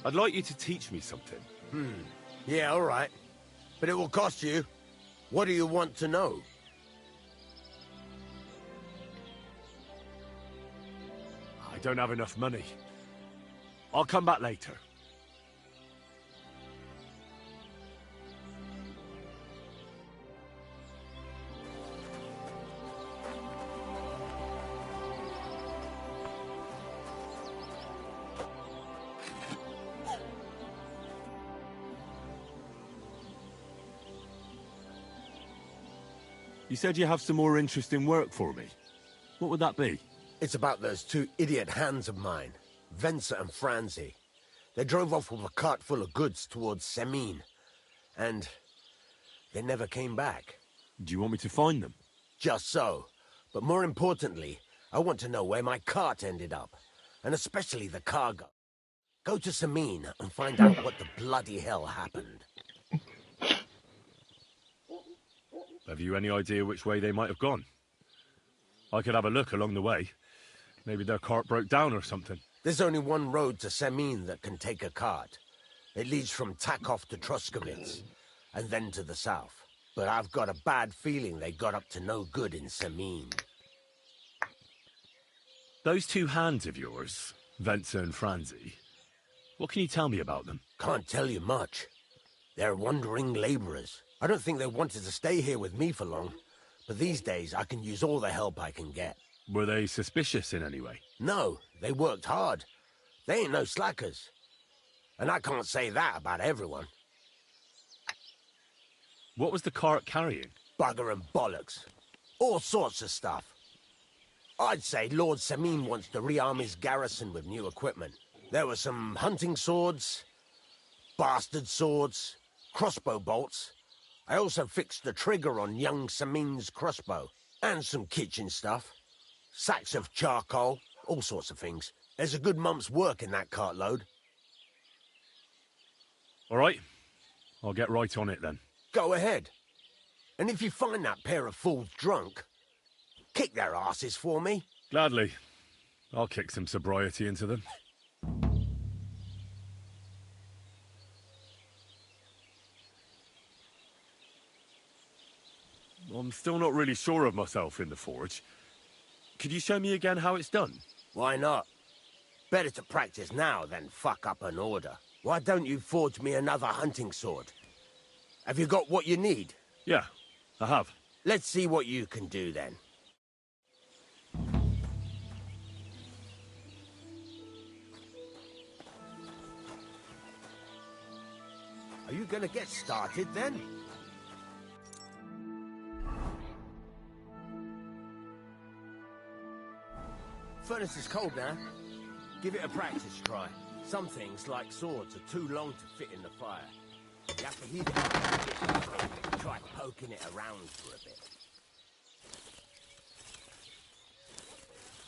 I'd like you to teach me something. Yeah, all right. But it will cost you. What do you want to know? I don't have enough money. I'll come back later. You said you have some more interesting work for me. What would that be? It's about those two idiot hands of mine, Venser and Franzi. They drove off with a cart full of goods towards Semin, and they never came back. Do you want me to find them? Just so. But more importantly, I want to know where my cart ended up, and especially the cargo. Go to Semin and find out what the bloody hell happened. Have you any idea which way they might have gone? I could have a look along the way. Maybe their cart broke down or something. There's only one road to Semin that can take a cart. It leads from Takov to Troskovitz, and then to the south. But I've got a bad feeling they got up to no good in Semin. Those two hands of yours, Venser and Franzi, what can you tell me about them? Can't tell you much. They're wandering laborers. I don't think they wanted to stay here with me for long, but these days I can use all the help I can get. Were they suspicious in any way? No, they worked hard. They ain't no slackers. And I can't say that about everyone. What was the cart carrying? Bugger and bollocks. All sorts of stuff. I'd say Lord Semin wants to rearm his garrison with new equipment. There were some hunting swords, bastard swords, crossbow bolts. I also fixed the trigger on young Semin's crossbow. And some kitchen stuff. Sacks of charcoal, all sorts of things. There's a good month's work in that cartload. All right. I'll get right on it then. Go ahead. And if you find that pair of fools drunk, kick their asses for me. Gladly. I'll kick some sobriety into them. I'm still not really sure of myself in the forge. Could you show me again how it's done? Why not? Better to practice now than fuck up an order. Why don't you forge me another hunting sword? Have you got what you need? Yeah, I have. Let's see what you can do then. Are you gonna get started then? Furnace is cold now. Give it a practice try. Some things, like swords, are too long to fit in the fire. You have to heat it up. Try poking it around for a bit.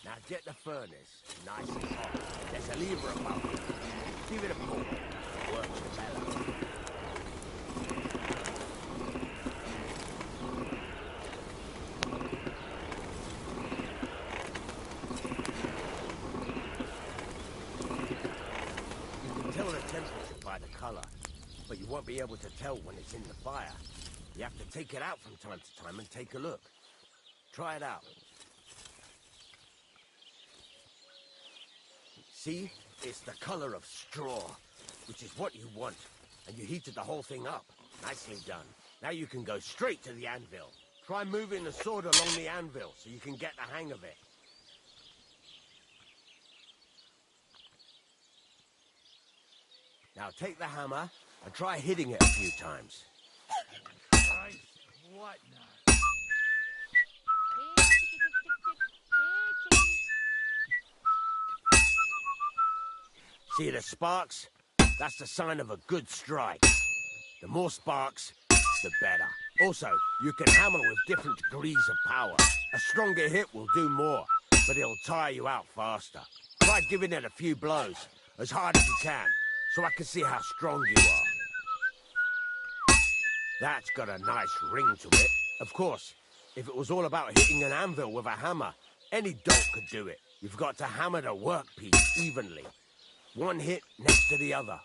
Now get the furnace nice and hot. There's a lever above it. Give it a pull. It works better. By the color, but you won't be able to tell when it's in the fire. You have to take it out from time to time and take a look. Try it out. See? It's the color of straw, which is what you want. And you heated the whole thing up. Nicely done. Now you can go straight to the anvil. Try moving the sword along the anvil so you can get the hang of it. Now take the hammer and try hitting it a few times. Christ, what now? See the sparks? That's the sign of a good strike. The more sparks, the better. Also, you can hammer with different degrees of power. A stronger hit will do more, but it'll tire you out faster. Try giving it a few blows, as hard as you can, so I can see how strong you are. That's got a nice ring to it. Of course, if it was all about hitting an anvil with a hammer, any dolt could do it. You've got to hammer the workpiece evenly. One hit next to the other.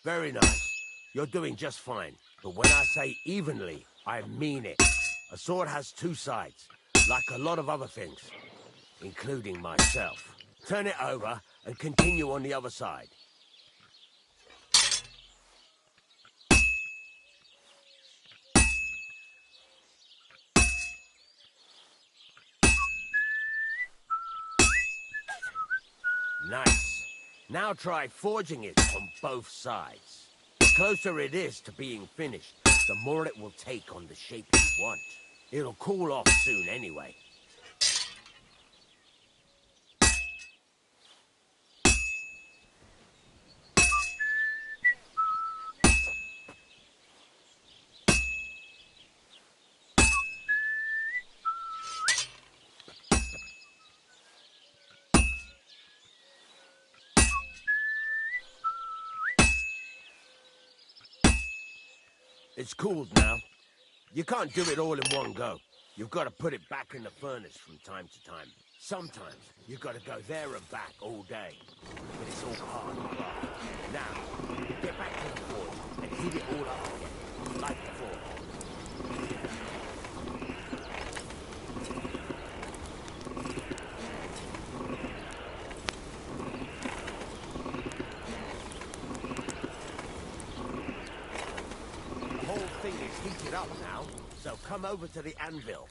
Very nice. You're doing just fine. But when I say evenly, I mean it. A sword has two sides, like a lot of other things, including myself. Turn it over and continue on the other side. Nice. Now try forging it on both sides. The closer it is to being finished, the more it will take on the shape you want. It'll cool off soon anyway. It's cooled now. You can't do it all in one go. You've got to put it back in the furnace from time to time. Sometimes you've got to go there and back all day. But it's all part of the craft. Now, get back to the forge and heat it all up again, like before. Heated up now, so come over to the anvil.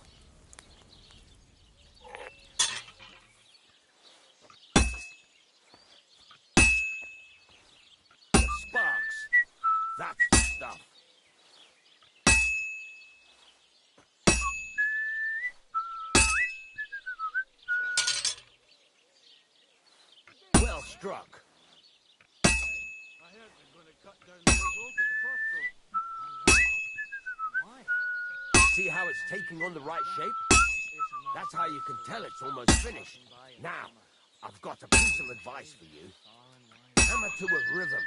The sparks. That's the stuff. Well struck. I heard they're going to cut down the old oak at the crossroads. See how it's taking on the right shape? That's how you can tell it's almost finished. Now, I've got a piece of advice for you. Hammer to a rhythm.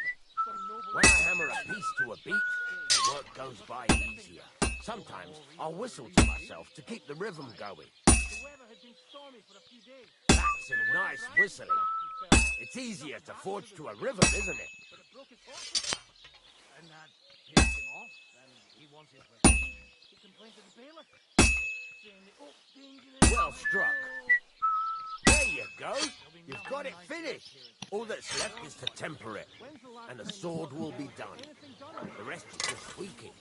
When I hammer a piece to a beat, the work goes by easier. Sometimes I'll whistle to myself to keep the rhythm going. That's some nice whistling. It's easier to forge to a rhythm, isn't it? And that pissed him off, and he wants his revenge. He complained to the bailiff, saying the oak dangerous. Well struck. There you go. You've got it finished. All that's left is to temper it, and the sword will be done. The rest is just tweaking.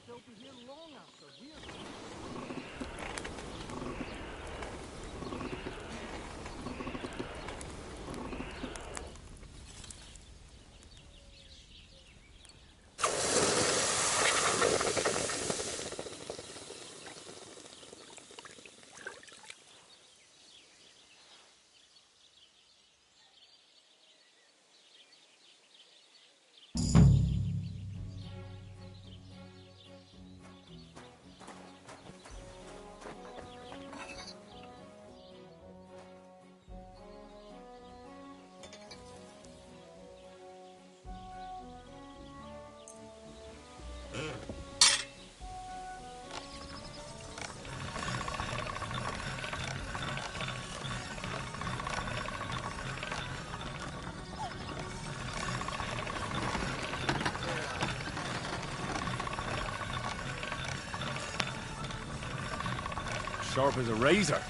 Sharp as a razor.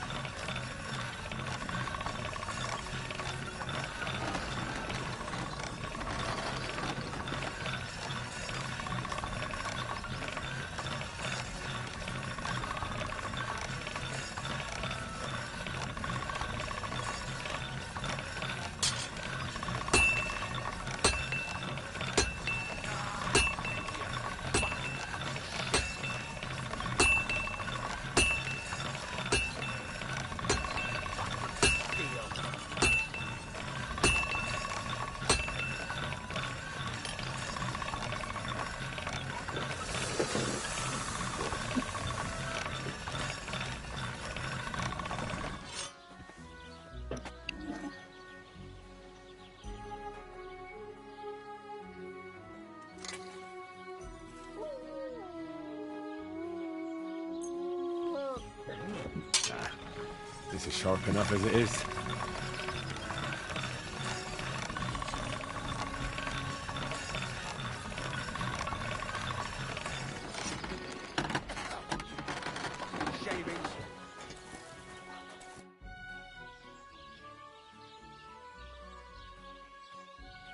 This is sharp enough as it is.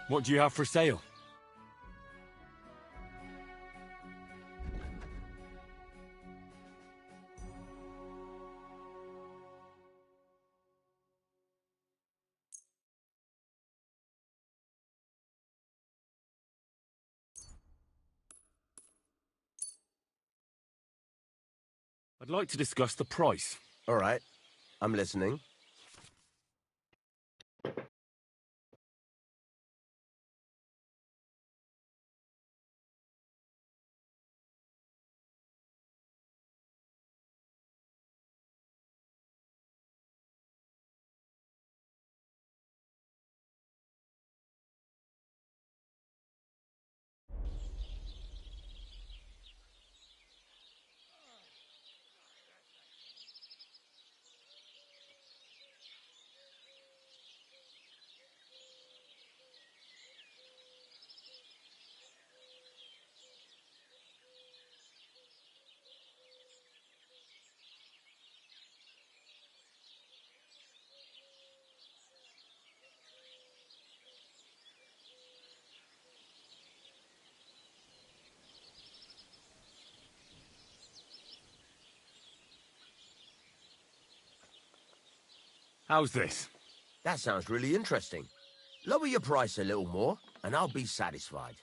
What do you have for sale? I'd like to discuss the price. All right. I'm listening. How's this? That sounds really interesting. Lower your price a little more, and I'll be satisfied.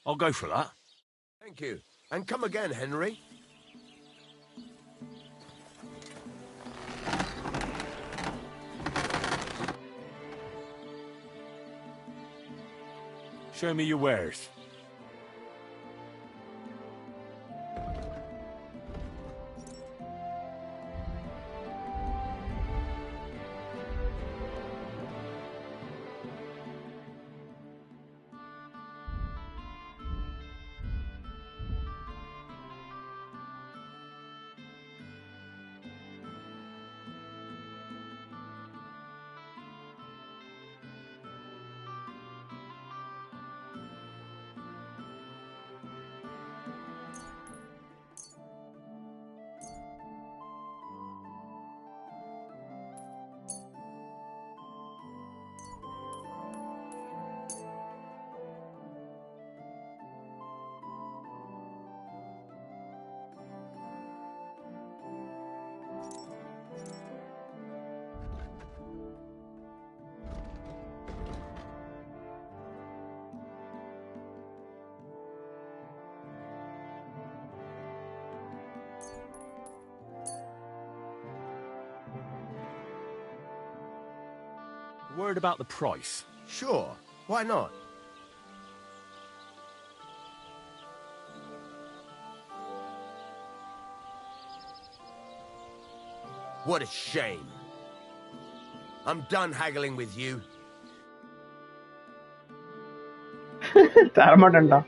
I'll go for that. Thank you. And come again, Henry. Show me your wares. Word about the price. Sure. Why not? What a shame. I'm done haggling with you. தரமாட்டேன்டா.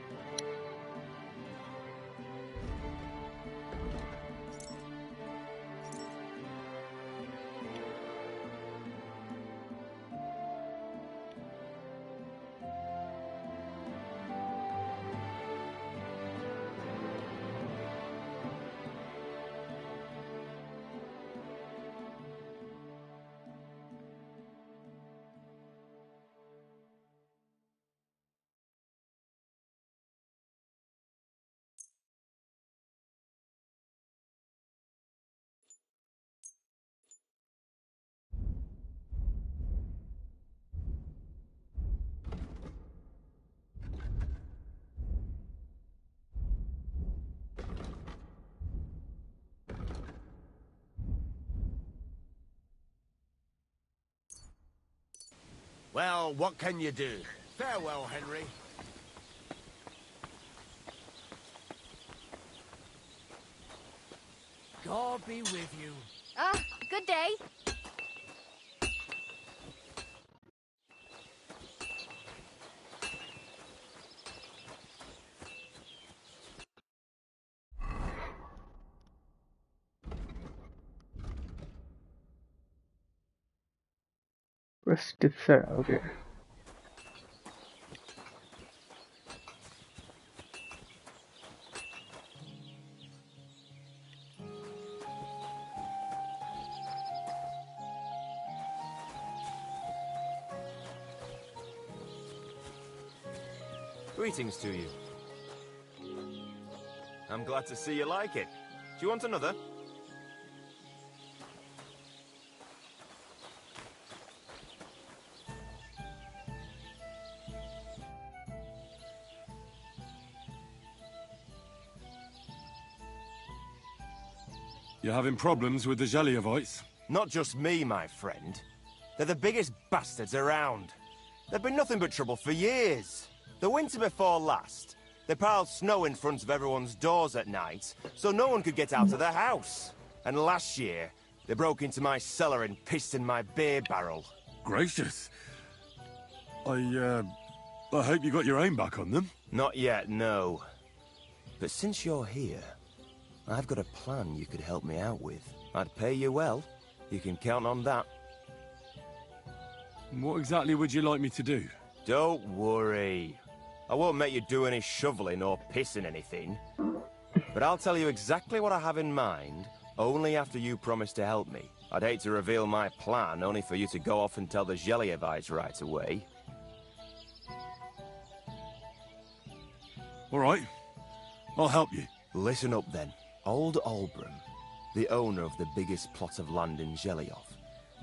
Well, what can you do? Farewell, Henry. God be with you. Ah, good day. Press tipset, okay. Greetings to you. I'm glad to see you like it. Do you want another? You're having problems with the Zheliovites? Not just me, my friend. They're the biggest bastards around. They've been nothing but trouble for years. The winter before last, they piled snow in front of everyone's doors at night, so no one could get out of their house. And last year, they broke into my cellar and pissed in my beer barrel. Gracious. I hope you got your aim back on them. Not yet, no. But since you're here, I've got a plan you could help me out with. I'd pay you well. You can count on that. What exactly would you like me to do? Don't worry. I won't make you do any shoveling or pissing anything. But I'll tell you exactly what I have in mind, only after you promise to help me. I'd hate to reveal my plan, only for you to go off and tell the Zheliovites right away. All right. I'll help you. Listen up, then. Old Olbram, the owner of the biggest plot of land in Zheliov,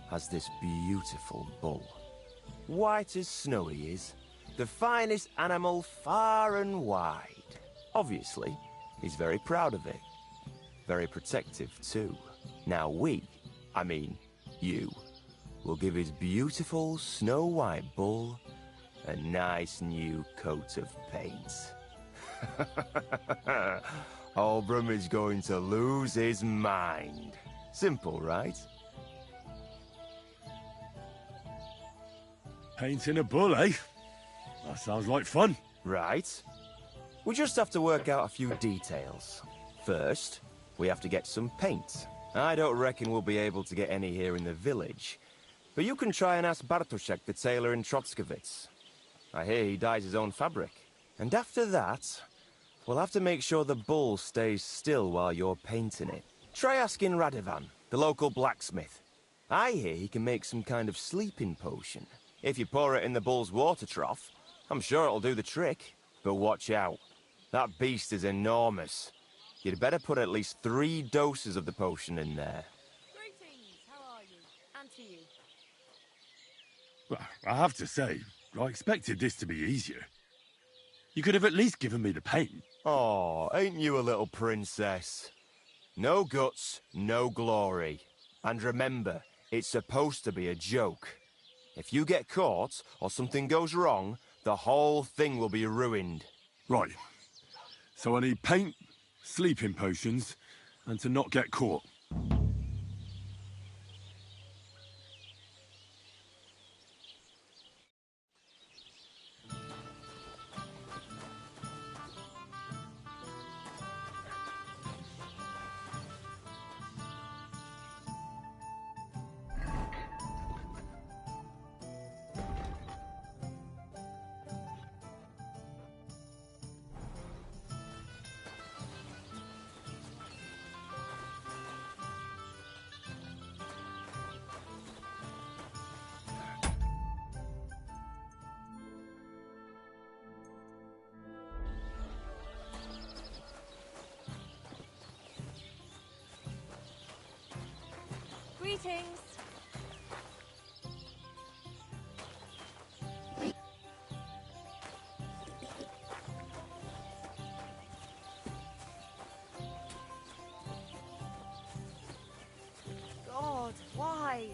has this beautiful bull. White as snow he is. The finest animal far and wide. Obviously, he's very proud of it. Very protective, too. Now I mean you, will give his beautiful snow-white bull a nice new coat of paint. Olbram is going to lose his mind. Simple, right? Painting a bull, eh? That sounds like fun. Right. We just have to work out a few details. First, we have to get some paint. I don't reckon we'll be able to get any here in the village, but you can try and ask Bartoszek, the tailor in Trotskovitz. I hear he dyes his own fabric. And after that, we'll have to make sure the bull stays still while you're painting it. Try asking Radovan, the local blacksmith. I hear he can make some kind of sleeping potion. If you pour it in the bull's water trough, I'm sure it'll do the trick. But watch out. That beast is enormous. You'd better put at least 3 doses of the potion in there. Greetings, how are you? And to you. Well, I have to say, I expected this to be easier. You could have at least given me the paint. Oh, ain't you a little princess? No guts, no glory. And remember, it's supposed to be a joke. If you get caught, or something goes wrong, the whole thing will be ruined. Right. So I need paint, sleeping potions, and to not get caught. Greetings. God, why?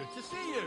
Good to see you.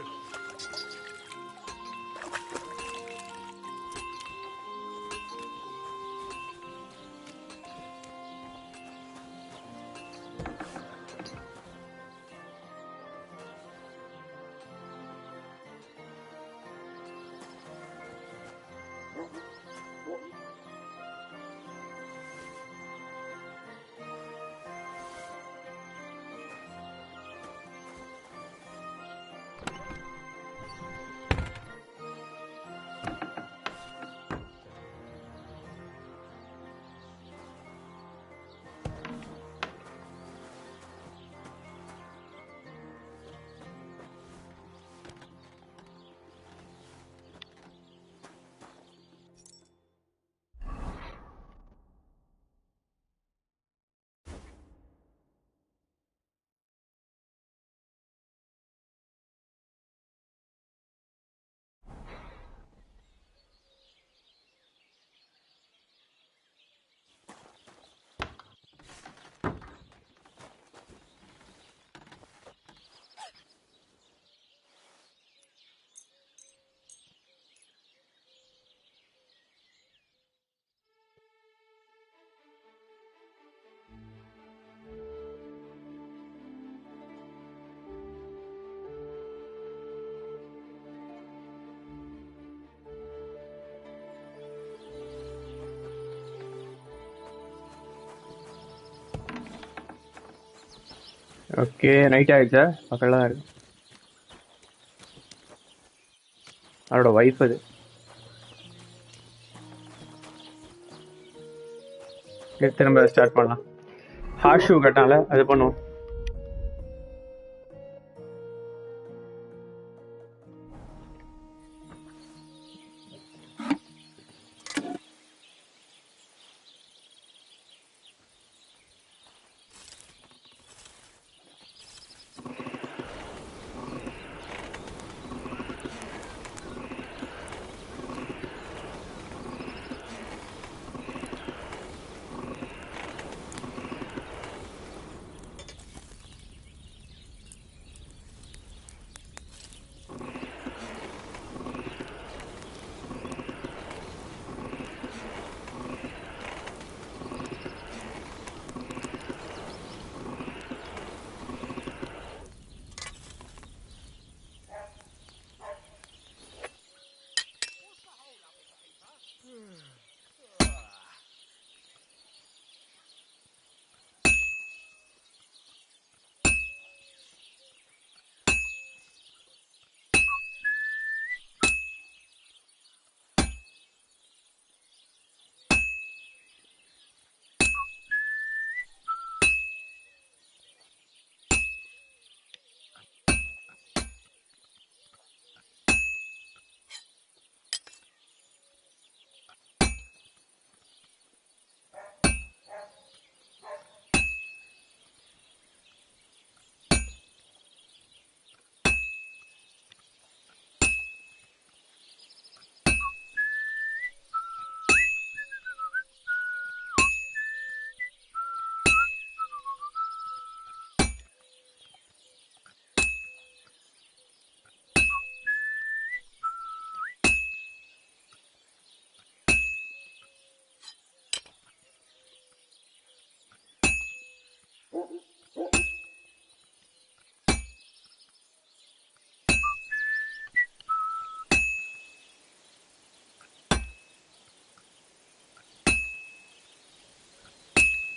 Okay night ஆயிடுச்சா? பக்கத்தில் தான் இருக்கு. அவரோட wife அது. திரும்ப start பண்ணலாம். Heart shoe கட்டால அது பண்ணுவோம்.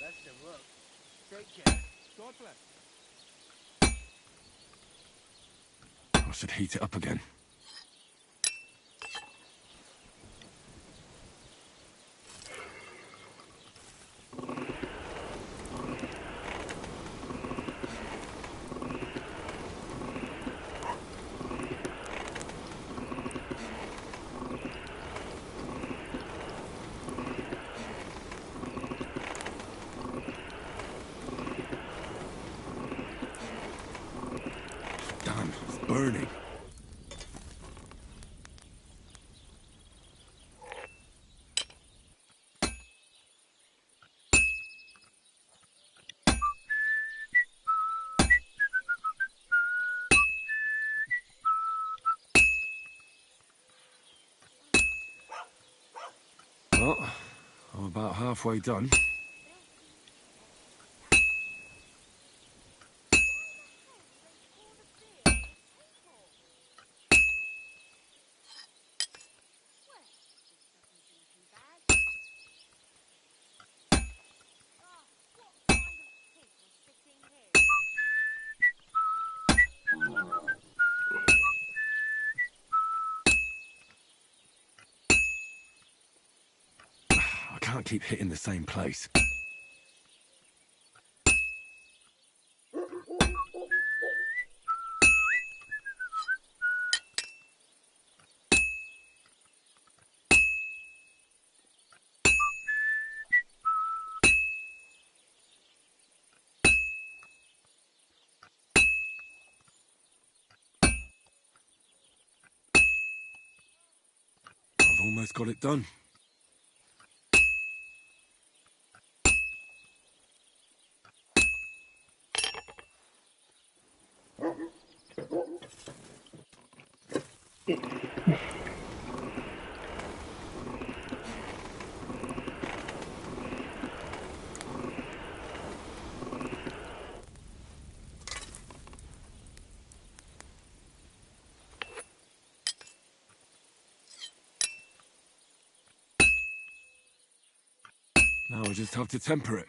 Best of luck. Take care. God bless. I should heat it up again. Damn, it's burning. Well, I'm about halfway done. I can't keep hitting the same place. I've almost got it done. Now I just have to temper it.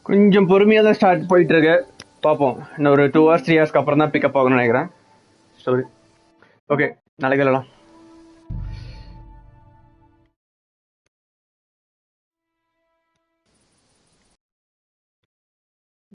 கொஞ்சம் பொறுமையா தான் start போயிட்டு இருக்கு. பாப்போம், இன்னும் ஒரு 2 hours 3 hours அப்புறம் தான் பிக்கப் ஆகணும்னு நினைக்கிறேன். ஸ்டோரி ஓகே, நாளைக்கு வரலாம்.